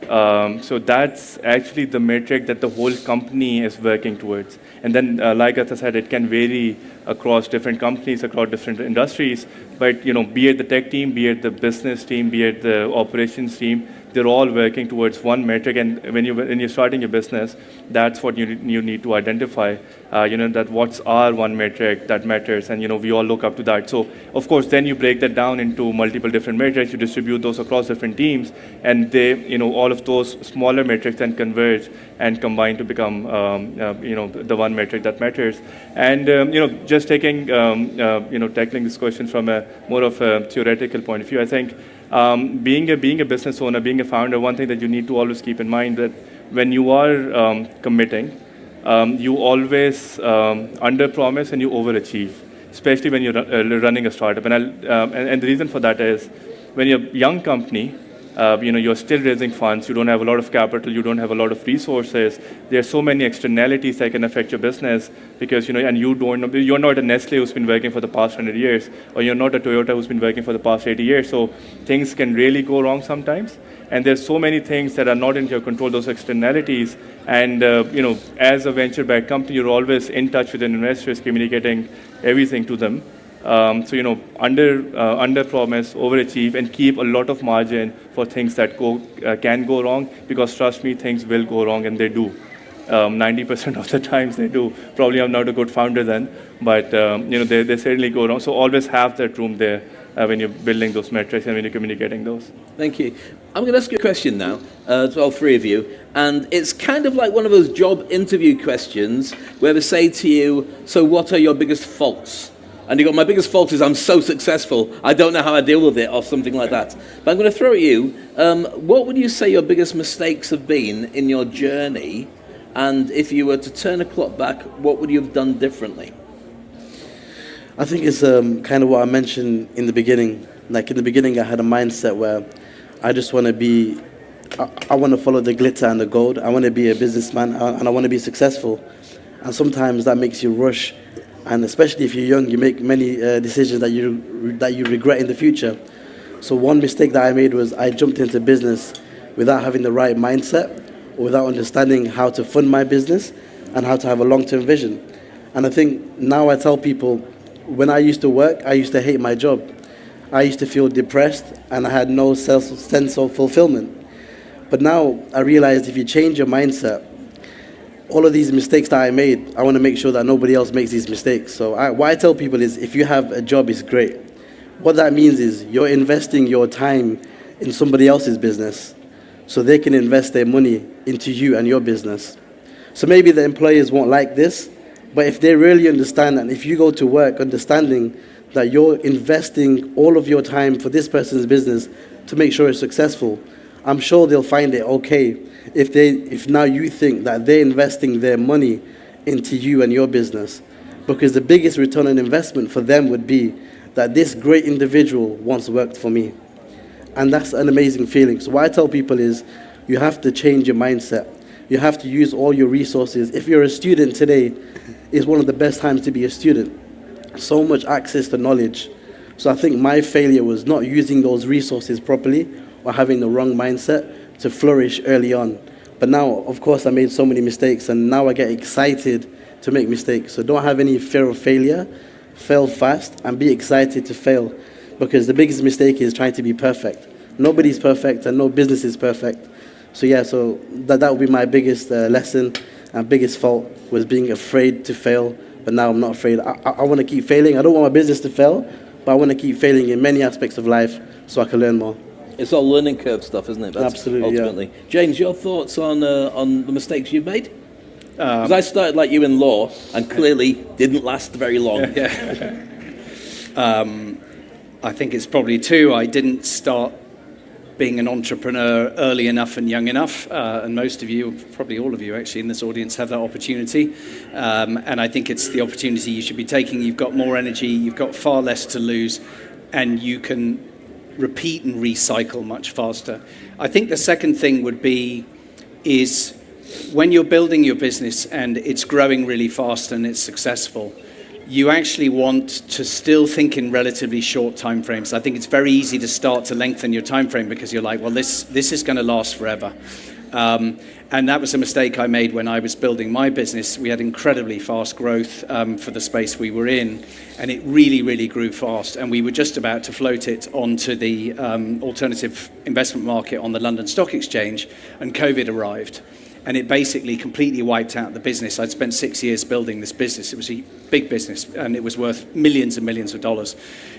So that's actually the metric that the whole company is working towards. And then, like Attar said, it can vary across different companies, across different industries. But be it the tech team, be it the business team, be it the operations team, they're all working towards one metric. And when you're starting your business, that's what you need to identify. That what's our one metric that matters, and we all look up to that. So of course, then you break that down into multiple different metrics. You distribute those across different teams, and they, all of those smaller metrics then converge and combine to become, the one metric that matters. And just taking, tackling this question from a more of a theoretical point of view, I think being a business owner, being a founder, one thing that you need to always keep in mind that when you are committing, you always under-promise and you overachieve, especially when you're running a startup. And the reason for that is when you're a young company, you're still raising funds, you don't have a lot of capital, you don't have a lot of resources. There are so many externalities that can affect your business because, and you're not a Nestle who's been working for the past 100 years, or you're not a Toyota who's been working for the past 80 years. So things can really go wrong sometimes. And there's so many things that are not in your control, those externalities. And, as a venture-backed company, you're always in touch with the investors, communicating everything to them. Under promise, overachieve, and keep a lot of margin for things that can go wrong, because trust me, things will go wrong, and they do. 90% of the times they do. Probably I'm not a good founder then, but they certainly go wrong. So always have that room there when you're building those metrics and when you're communicating those. Thank you. I'm going to ask you a question now, to all three of you, and it's kind of like one of those job interview questions where they say to you, so what are your biggest faults? And you go, my biggest fault is I'm so successful, I don't know how I deal with it, or something like that. But I'm going to throw at you, what would you say your biggest mistakes have been in your journey? And if you were to turn a clock back, what would you have done differently? I think it's kind of what I mentioned in the beginning. Like in the beginning, I had a mindset where I just want to be, I want to follow the glitter and the gold. I want to be a businessman and I want to be successful. And sometimes that makes you rush. And especially if you're young, you make many decisions that you regret in the future. So one mistake that I made was I jumped into business without having the right mindset, or without understanding how to fund my business and how to have a long-term vision. And I think now I tell people, when I used to work, I used to hate my job. I used to feel depressed and I had no sense of fulfillment. But now I realized if you change your mindset, all of these mistakes that I made, I want to make sure that nobody else makes these mistakes. So what I tell people is, if you have a job, it's great. What that means is you're investing your time in somebody else's business so they can invest their money into you and your business. So maybe the employers won't like this, but if they really understand, and if you go to work understanding that you're investing all of your time for this person's business to make sure it's successful, I'm sure they'll find it okay if now you think that they're investing their money into you and your business. Because the biggest return on investment for them would be that this great individual once worked for me. And that's an amazing feeling. So what I tell people is, you have to change your mindset. You have to use all your resources. If you're a student today, it's one of the best times to be a student. So much access to knowledge. So I think my failure was not using those resources properly, or having the wrong mindset to flourish early on. But now, of course, I made so many mistakes, and now I get excited to make mistakes. So don't have any fear of failure. Fail fast and be excited to fail, because the biggest mistake is trying to be perfect. Nobody's perfect and no business is perfect. So yeah, so that would be my biggest lesson and biggest fault, was being afraid to fail. But now I'm not afraid. I want to keep failing. I don't want my business to fail, but I want to keep failing in many aspects of life so I can learn more. It's all learning curve stuff, isn't it? That's absolutely, ultimately. Yeah. James, your thoughts on the mistakes you've made? Because I started like you in law and clearly didn't last very long. Yeah. I think it's probably two. I didn't start being an entrepreneur early enough and young enough, and most of you, probably all of you actually in this audience, have that opportunity. And I think it's the opportunity you should be taking. You've got more energy, you've got far less to lose, and you can repeat and recycle much faster. I think the second thing would be is when you're building your business and it's growing really fast and it's successful, you actually want to still think in relatively short time frames. I think it's very easy to start to lengthen your time frame because you're like, well, this is going to last forever. And that was a mistake I made when I was building my business. We had incredibly fast growth for the space we were in, and it really, really grew fast. And we were just about to float it onto the alternative investment market on the London Stock Exchange, and COVID arrived. And it basically completely wiped out the business. I'd spent 6 years building this business. It was a big business, and it was worth millions and millions of dollars.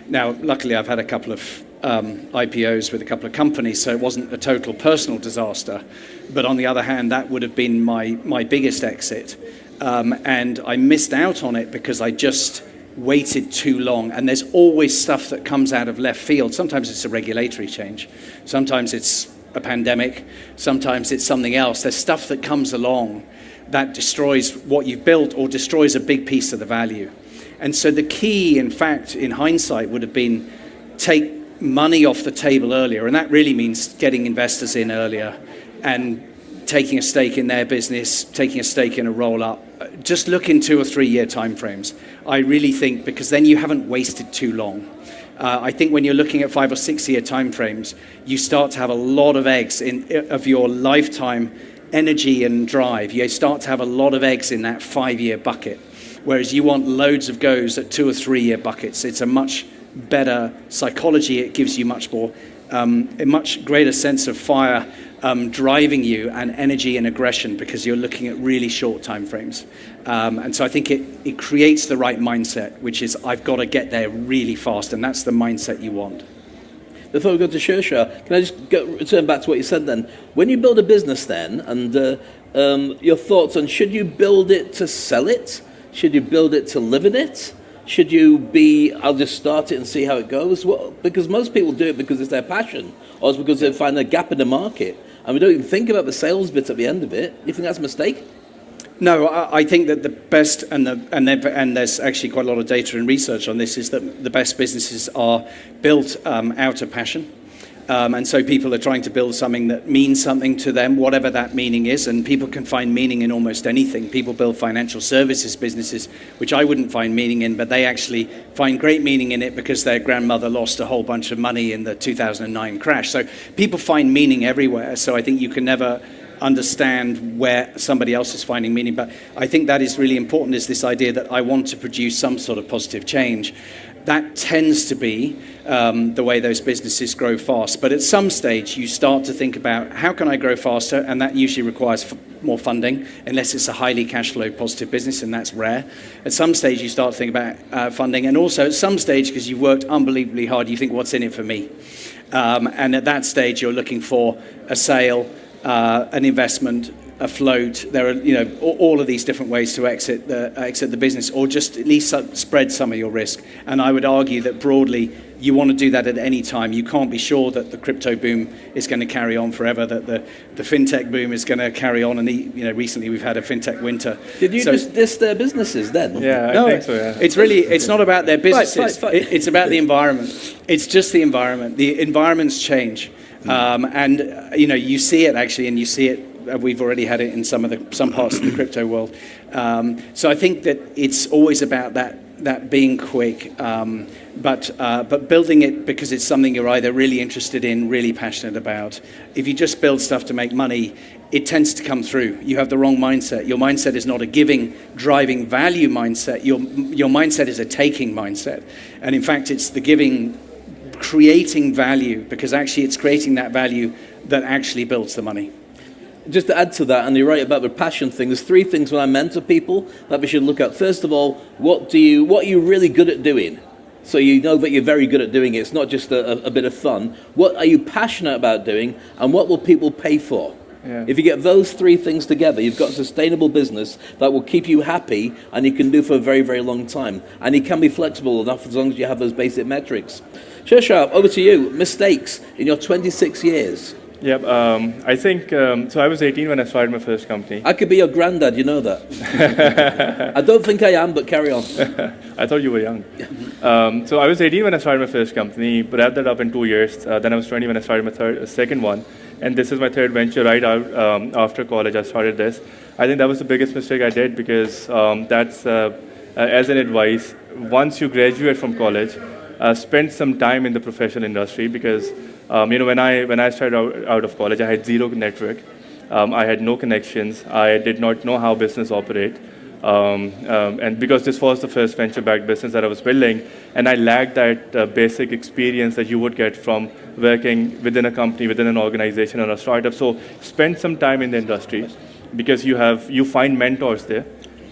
Now, luckily, I've had a couple of IPOs with a couple of companies, so it wasn't a total personal disaster. But on the other hand, that would have been my biggest exit. And I missed out on it because I just waited too long. And there's always stuff that comes out of left field. Sometimes it's a regulatory change. Sometimes it's a pandemic. Sometimes it's something else. There's stuff that comes along that destroys what you've built or destroys a big piece of the value. And so the key, in fact, in hindsight, would have been take money off the table earlier. And that really means getting investors in earlier and taking a stake in their business, taking a stake in a roll-up. Just look in 2 or 3 year timeframes. I really think, because then you haven't wasted too long. I think when you're looking at 5 or 6 year timeframes, you start to have a lot of eggs of your lifetime energy and drive. You start to have a lot of eggs in that 5 year bucket, whereas you want loads of goes at 2 or 3 year buckets. It's a much better psychology. It gives you much more, a much greater sense of fire driving you, and energy and aggression, because you're looking at really short time frames. And so I think it creates the right mindset, which is I've got to get there really fast, and that's the mindset you want. Before we go to Shersha, can I just return back to what you said then? When you build a business then, and your thoughts on, should you build it to sell it? Should you build it to live in it? Should you be, I'll just start it and see how it goes? Well, because most people do it because it's their passion, or it's because they find a gap in the market, and we don't even think about the sales bit at the end of it. You think that's a mistake? No, I think that the best, and there's actually quite a lot of data and research on this, is that the best businesses are built out of passion. And so people are trying to build something that means something to them, whatever that meaning is, and people can find meaning in almost anything. People build financial services businesses, which I wouldn't find meaning in, but they actually find great meaning in it because their grandmother lost a whole bunch of money in the 2009 crash. So people find meaning everywhere, so I think you can never understand where somebody else is finding meaning. But I think that is really important, is this idea that I want to produce some sort of positive change. That tends to be the way those businesses grow fast. But at some stage, you start to think about, how can I grow faster? And that usually requires more funding, unless it's a highly cash flow positive business, and that's rare. At some stage, you start to think about funding. And also at some stage, because you've worked unbelievably hard, you think, what's in it for me? And at that stage, you're looking for a sale, an investment, a float. There are, all of these different ways to exit the business, or just at least spread some of your risk. And I would argue that broadly, you want to do that at any time. You can't be sure that the crypto boom is going to carry on forever, that the fintech boom is going to carry on. And recently we've had a fintech winter. Did you just diss their businesses then? Yeah, I think so, yeah. It's not about their businesses. Fight. It's about the environment. It's just the environment. The environments change. And you see it actually, and you see it. We've already had it in some parts of the crypto world. So I think that it's always about that being quick, but building it because it's something you're either really interested in, really passionate about. If you just build stuff to make money, it tends to come through. You have the wrong mindset. Your mindset is not a giving, driving value mindset. Your mindset is a taking mindset. And in fact, it's the giving, creating value, because actually it's creating that value that actually builds the money. Just to add to that, and you're right about the passion thing, there's 3 things when I mentor people that we should look at. First of all, what are you really good at doing? So you know that you're very good at doing it. It's not just a bit of fun. What are you passionate about doing, and what will people pay for? Yeah. If you get those 3 things together, you've got a sustainable business that will keep you happy, and you can do for a very, very long time. And you can be flexible enough as long as you have those basic metrics. Shersha, over to you. Mistakes in your 26 years. Yep, I think, so I was 18 when I started my first company. I could be your granddad, you know that. I don't think I am, but carry on. I thought you were young. So I was 18 when I started my first company, wrapped that up in 2 years. Then I was 20 when I started my second one. And this is my third venture right out after college. I started this. I think that was the biggest mistake I did, because that's, as an advice, once you graduate from college, spend some time in the professional industry, because when I started out of college, I had zero network. I had no connections. I did not know how business operate. And because this was the first venture-backed business that I was building, and I lacked that basic experience that you would get from working within a company, within an organization or a startup. So spend some time in the industry, because you find mentors there.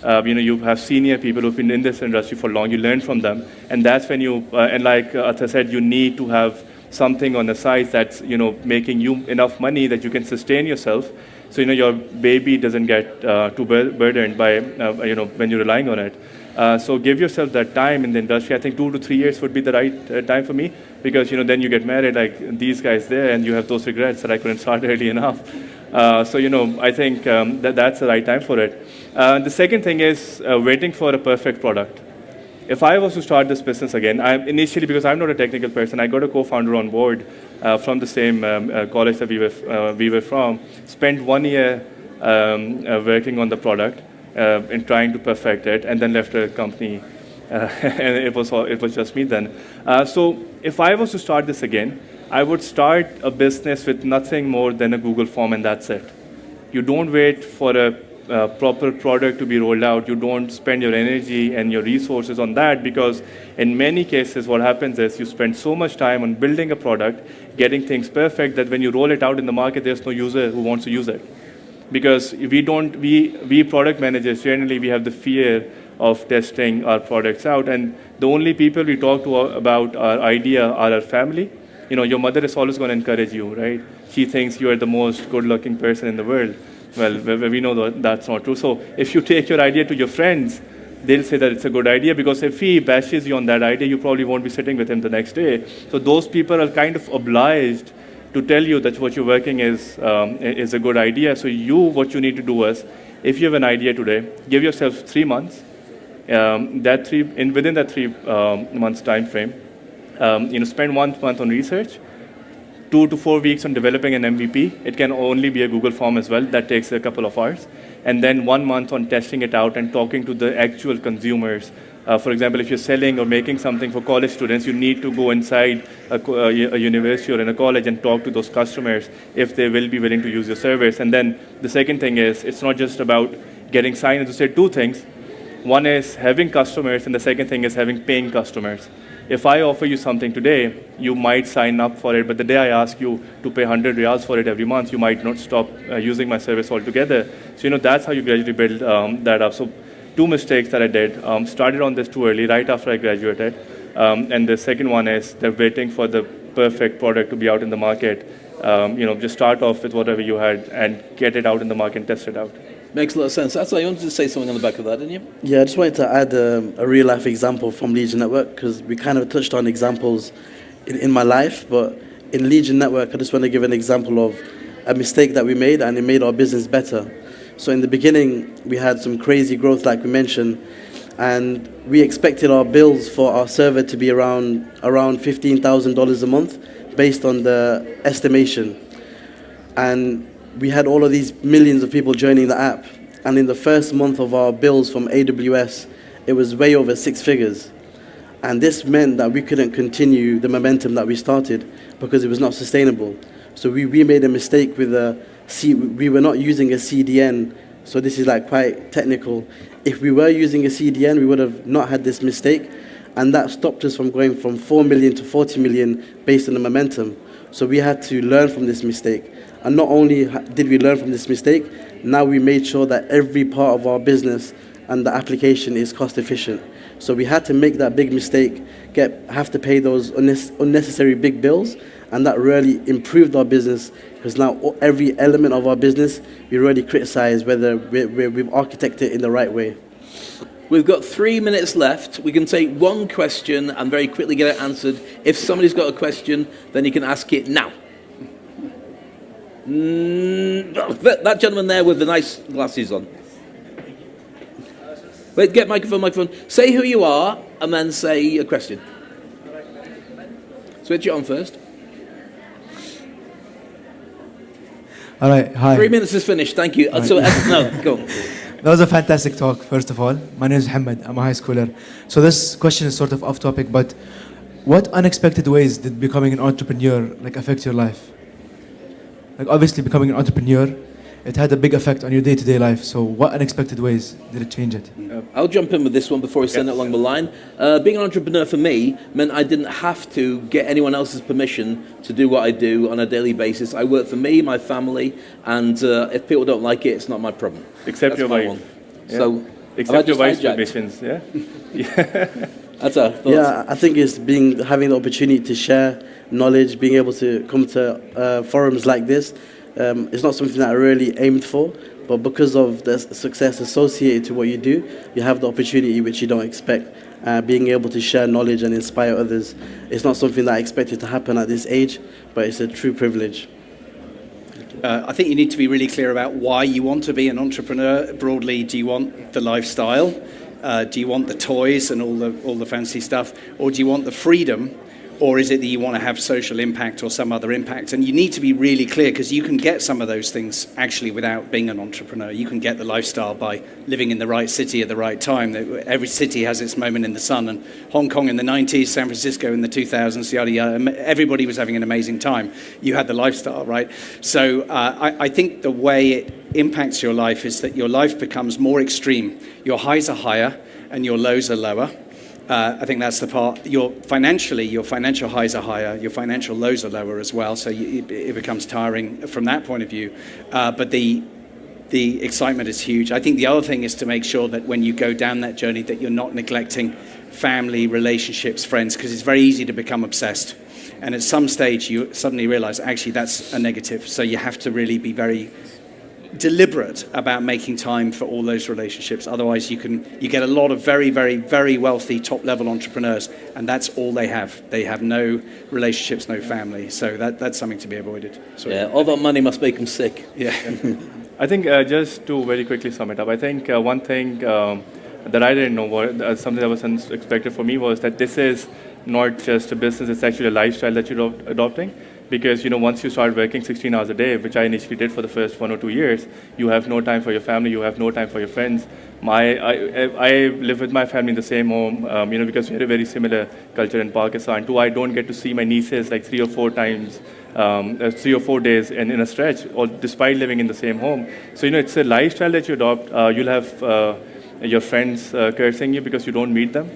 You have senior people who've been in this industry for long. You learn from them, and that's when and like Atha said, you need to have something on the side that's making you enough money that you can sustain yourself. So your baby doesn't get too burdened by when you're relying on it. So give yourself that time in the industry. I think 2 to 3 years would be the right time for me, because then you get married like these guys there, and you have those regrets that I couldn't start early enough. I think that's the right time for it. The second thing is waiting for a perfect product. If I was to start this business again, initially, because I'm not a technical person, I got a co-founder on board from the same college that we were from, spent 1 year working on the product and trying to perfect it, and then left the company, and it was just me then. So if I was to start this again, I would start a business with nothing more than a Google form, and that's it. You don't wait for a proper product to be rolled out. You don't spend your energy and your resources on that, because in many cases what happens is you spend so much time on building a product, getting things perfect, that when you roll it out in the market, there's no user who wants to use it. Because we product managers, generally we have the fear of testing our products out, and the only people we talk to about our idea are our family. Your mother is always going to encourage you, right? She thinks you are the most good-looking person in the world. Well, we know that's not true. So if you take your idea to your friends, they'll say that it's a good idea, because if he bashes you on that idea, you probably won't be sitting with him the next day. So those people are kind of obliged to tell you that what you're working is a good idea. So what you need to do is, if you have an idea today, give yourself 3 months. Within that 3 months time frame, spend 1 month on research, 2 to 4 weeks on developing an MVP. It can only be a Google form as well. That takes a couple of hours. And then 1 month on testing it out and talking to the actual consumers. For example, if you're selling or making something for college students, you need to go inside a university or in a college and talk to those customers if they will be willing to use your service. And then the second thing is, it's not just about getting signed. To say 2 things. One is having customers, and the second thing is having paying customers. If I offer you something today, you might sign up for it, but the day I ask you to pay 100 riyals for it every month, you might not stop using my service altogether. So, that's how you gradually build that up. So 2 mistakes that I did, started on this too early, right after I graduated. And the second one is they're waiting for the perfect product to be out in the market. Just start off with whatever you had and get it out in the market and test it out. Makes a lot of sense. That's why you wanted to say something on the back of that, didn't you? Yeah, I just wanted to add a real-life example from Legion Network, because we kind of touched on examples in my life, but in Legion Network, I just want to give an example of a mistake that we made, and it made our business better. So in the beginning, we had some crazy growth, like we mentioned, and we expected our bills for our server to be around $15,000 a month, based on the estimation. And we had all of these millions of people joining the app, and in the first month of our bills from AWS, it was way over 6 figures. And this meant that we couldn't continue the momentum that we started, because it was not sustainable. So we made a mistake with we were not using a CDN, so this is like quite technical. If we were using a CDN, we would have not had this mistake, and that stopped us from going from 4 million to 40 million based on the momentum. So we had to learn from this mistake. And not only did we learn from this mistake, now we made sure that every part of our business and the application is cost efficient. So we had to make that big mistake, have to pay those unnecessary big bills, and that really improved our business, because now every element of our business, we really criticize whether we've architected it in the right way. We've got 3 minutes left. We can take one question and very quickly get it answered. If somebody's got a question, then you can ask it now. That gentleman there with the nice glasses on. Wait, get microphone. Say who you are and then say a question. Switch it on first. All right, hi. 3 minutes is finished, thank you. Right. So, no, go on. That was a fantastic talk, first of all. My name is Muhammad, I'm a high schooler. So this question is sort of off topic, but what unexpected ways did becoming an entrepreneur affect your life? Obviously becoming an entrepreneur it had a big effect on your day-to-day life. So what unexpected ways did it change it? I'll jump in with this one before we send it along the line. Being an entrepreneur for me meant I didn't have to get anyone else's permission to do what I do on a daily basis. I work for me, my family, and if people don't like it, it's not my problem. Except That's your my wife. one. Yeah. So, Except your wife's hijacked? permissions, yeah? That's our thoughts. Yeah, I think it's having the opportunity to share knowledge, being able to come to forums like this. It's not something that I really aimed for, but because of the success associated to what you do, you have the opportunity which you don't expect. Being able to share knowledge and inspire others. It's not something that I expected to happen at this age, but it's a true privilege. I think you need to be really clear about why you want to be an entrepreneur. Broadly, do you want the lifestyle? Do you want the toys and all the fancy stuff? Or do you want the freedom? Or is it that you want to have social impact or some other impact? And you need to be really clear, because you can get some of those things actually without being an entrepreneur. You can get the lifestyle by living in the right city at the right time. Every city has its moment in the sun, and Hong Kong in the 90s, San Francisco in the 2000s, yada, yada. Everybody was having an amazing time. You had the lifestyle, right? So I think the way it impacts your life is that your life becomes more extreme. Your highs are higher and your lows are lower. I think that's the part. Your financial highs are higher, your financial lows are lower as well, so it becomes tiring from that point of view. But the excitement is huge. I think the other thing is to make sure that when you go down that journey that you're not neglecting family, relationships, friends, because it's very easy to become obsessed. And at some stage you suddenly realize actually that's a negative. So you have to really be very deliberate about making time for all those relationships. Otherwise you get a lot of very, very, very wealthy top level entrepreneurs, and that's all they have. They have no relationships, no family. So that's something to be avoided. Sorry. Yeah, all that money must make them sick. Yeah. I think just to very quickly sum it up, I think one thing that I didn't know, something that was unexpected for me, was that this is not just a business, it's actually a lifestyle that you're adopting. Because once you start working 16 hours a day, which I initially did for the first 1 or 2 years, you have no time for your family, you have no time for your friends. I live with my family in the same home, because we had a very similar culture in Pakistan too. I don't get to see my nieces like 3 or 4 times, 3 or 4 days in a stretch, or despite living in the same home. So it's a lifestyle that you adopt. You'll have your friends cursing you because you don't meet them.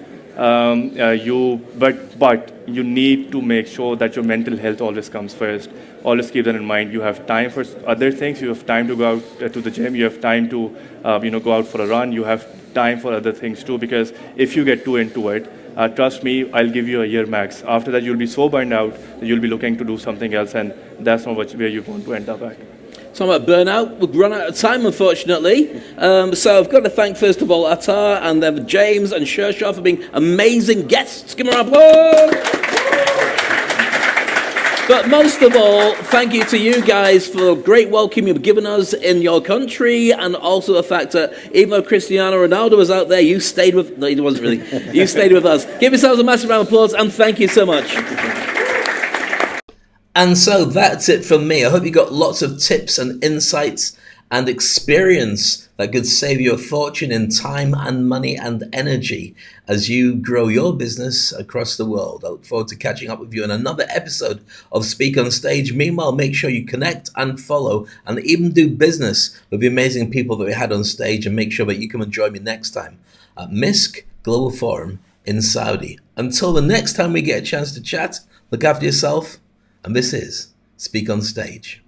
But you need to make sure that your mental health always comes first. Always keep that in mind. You have time for other things. You have time to go out to the gym. You have time to go out for a run. You have time for other things too. Because if you get too into it, trust me, I'll give you a year max. After that, you'll be so burned out that you'll be looking to do something else, and that's not where you want to end up at. Talking about burnout, we've run out of time, unfortunately. So I've got to thank, first of all, Attar and then James and Shershaw for being amazing guests. Give them a round of applause. But most of all, thank you to you guys for the great welcome you've given us in your country, and also the fact that even though Cristiano Ronaldo was out there, you stayed with... No, he wasn't really. You stayed with us. Give yourselves a massive round of applause, and thank you so much. And so that's it from me. I hope you got lots of tips and insights and experience that could save you a fortune in time and money and energy as you grow your business across the world. I look forward to catching up with you in another episode of Speak on Stage. Meanwhile, make sure you connect and follow and even do business with the amazing people that we had on stage, and make sure that you come and join me next time at MISK Global Forum in Saudi. Until the next time we get a chance to chat, look after yourself. And this is Speak on Stage.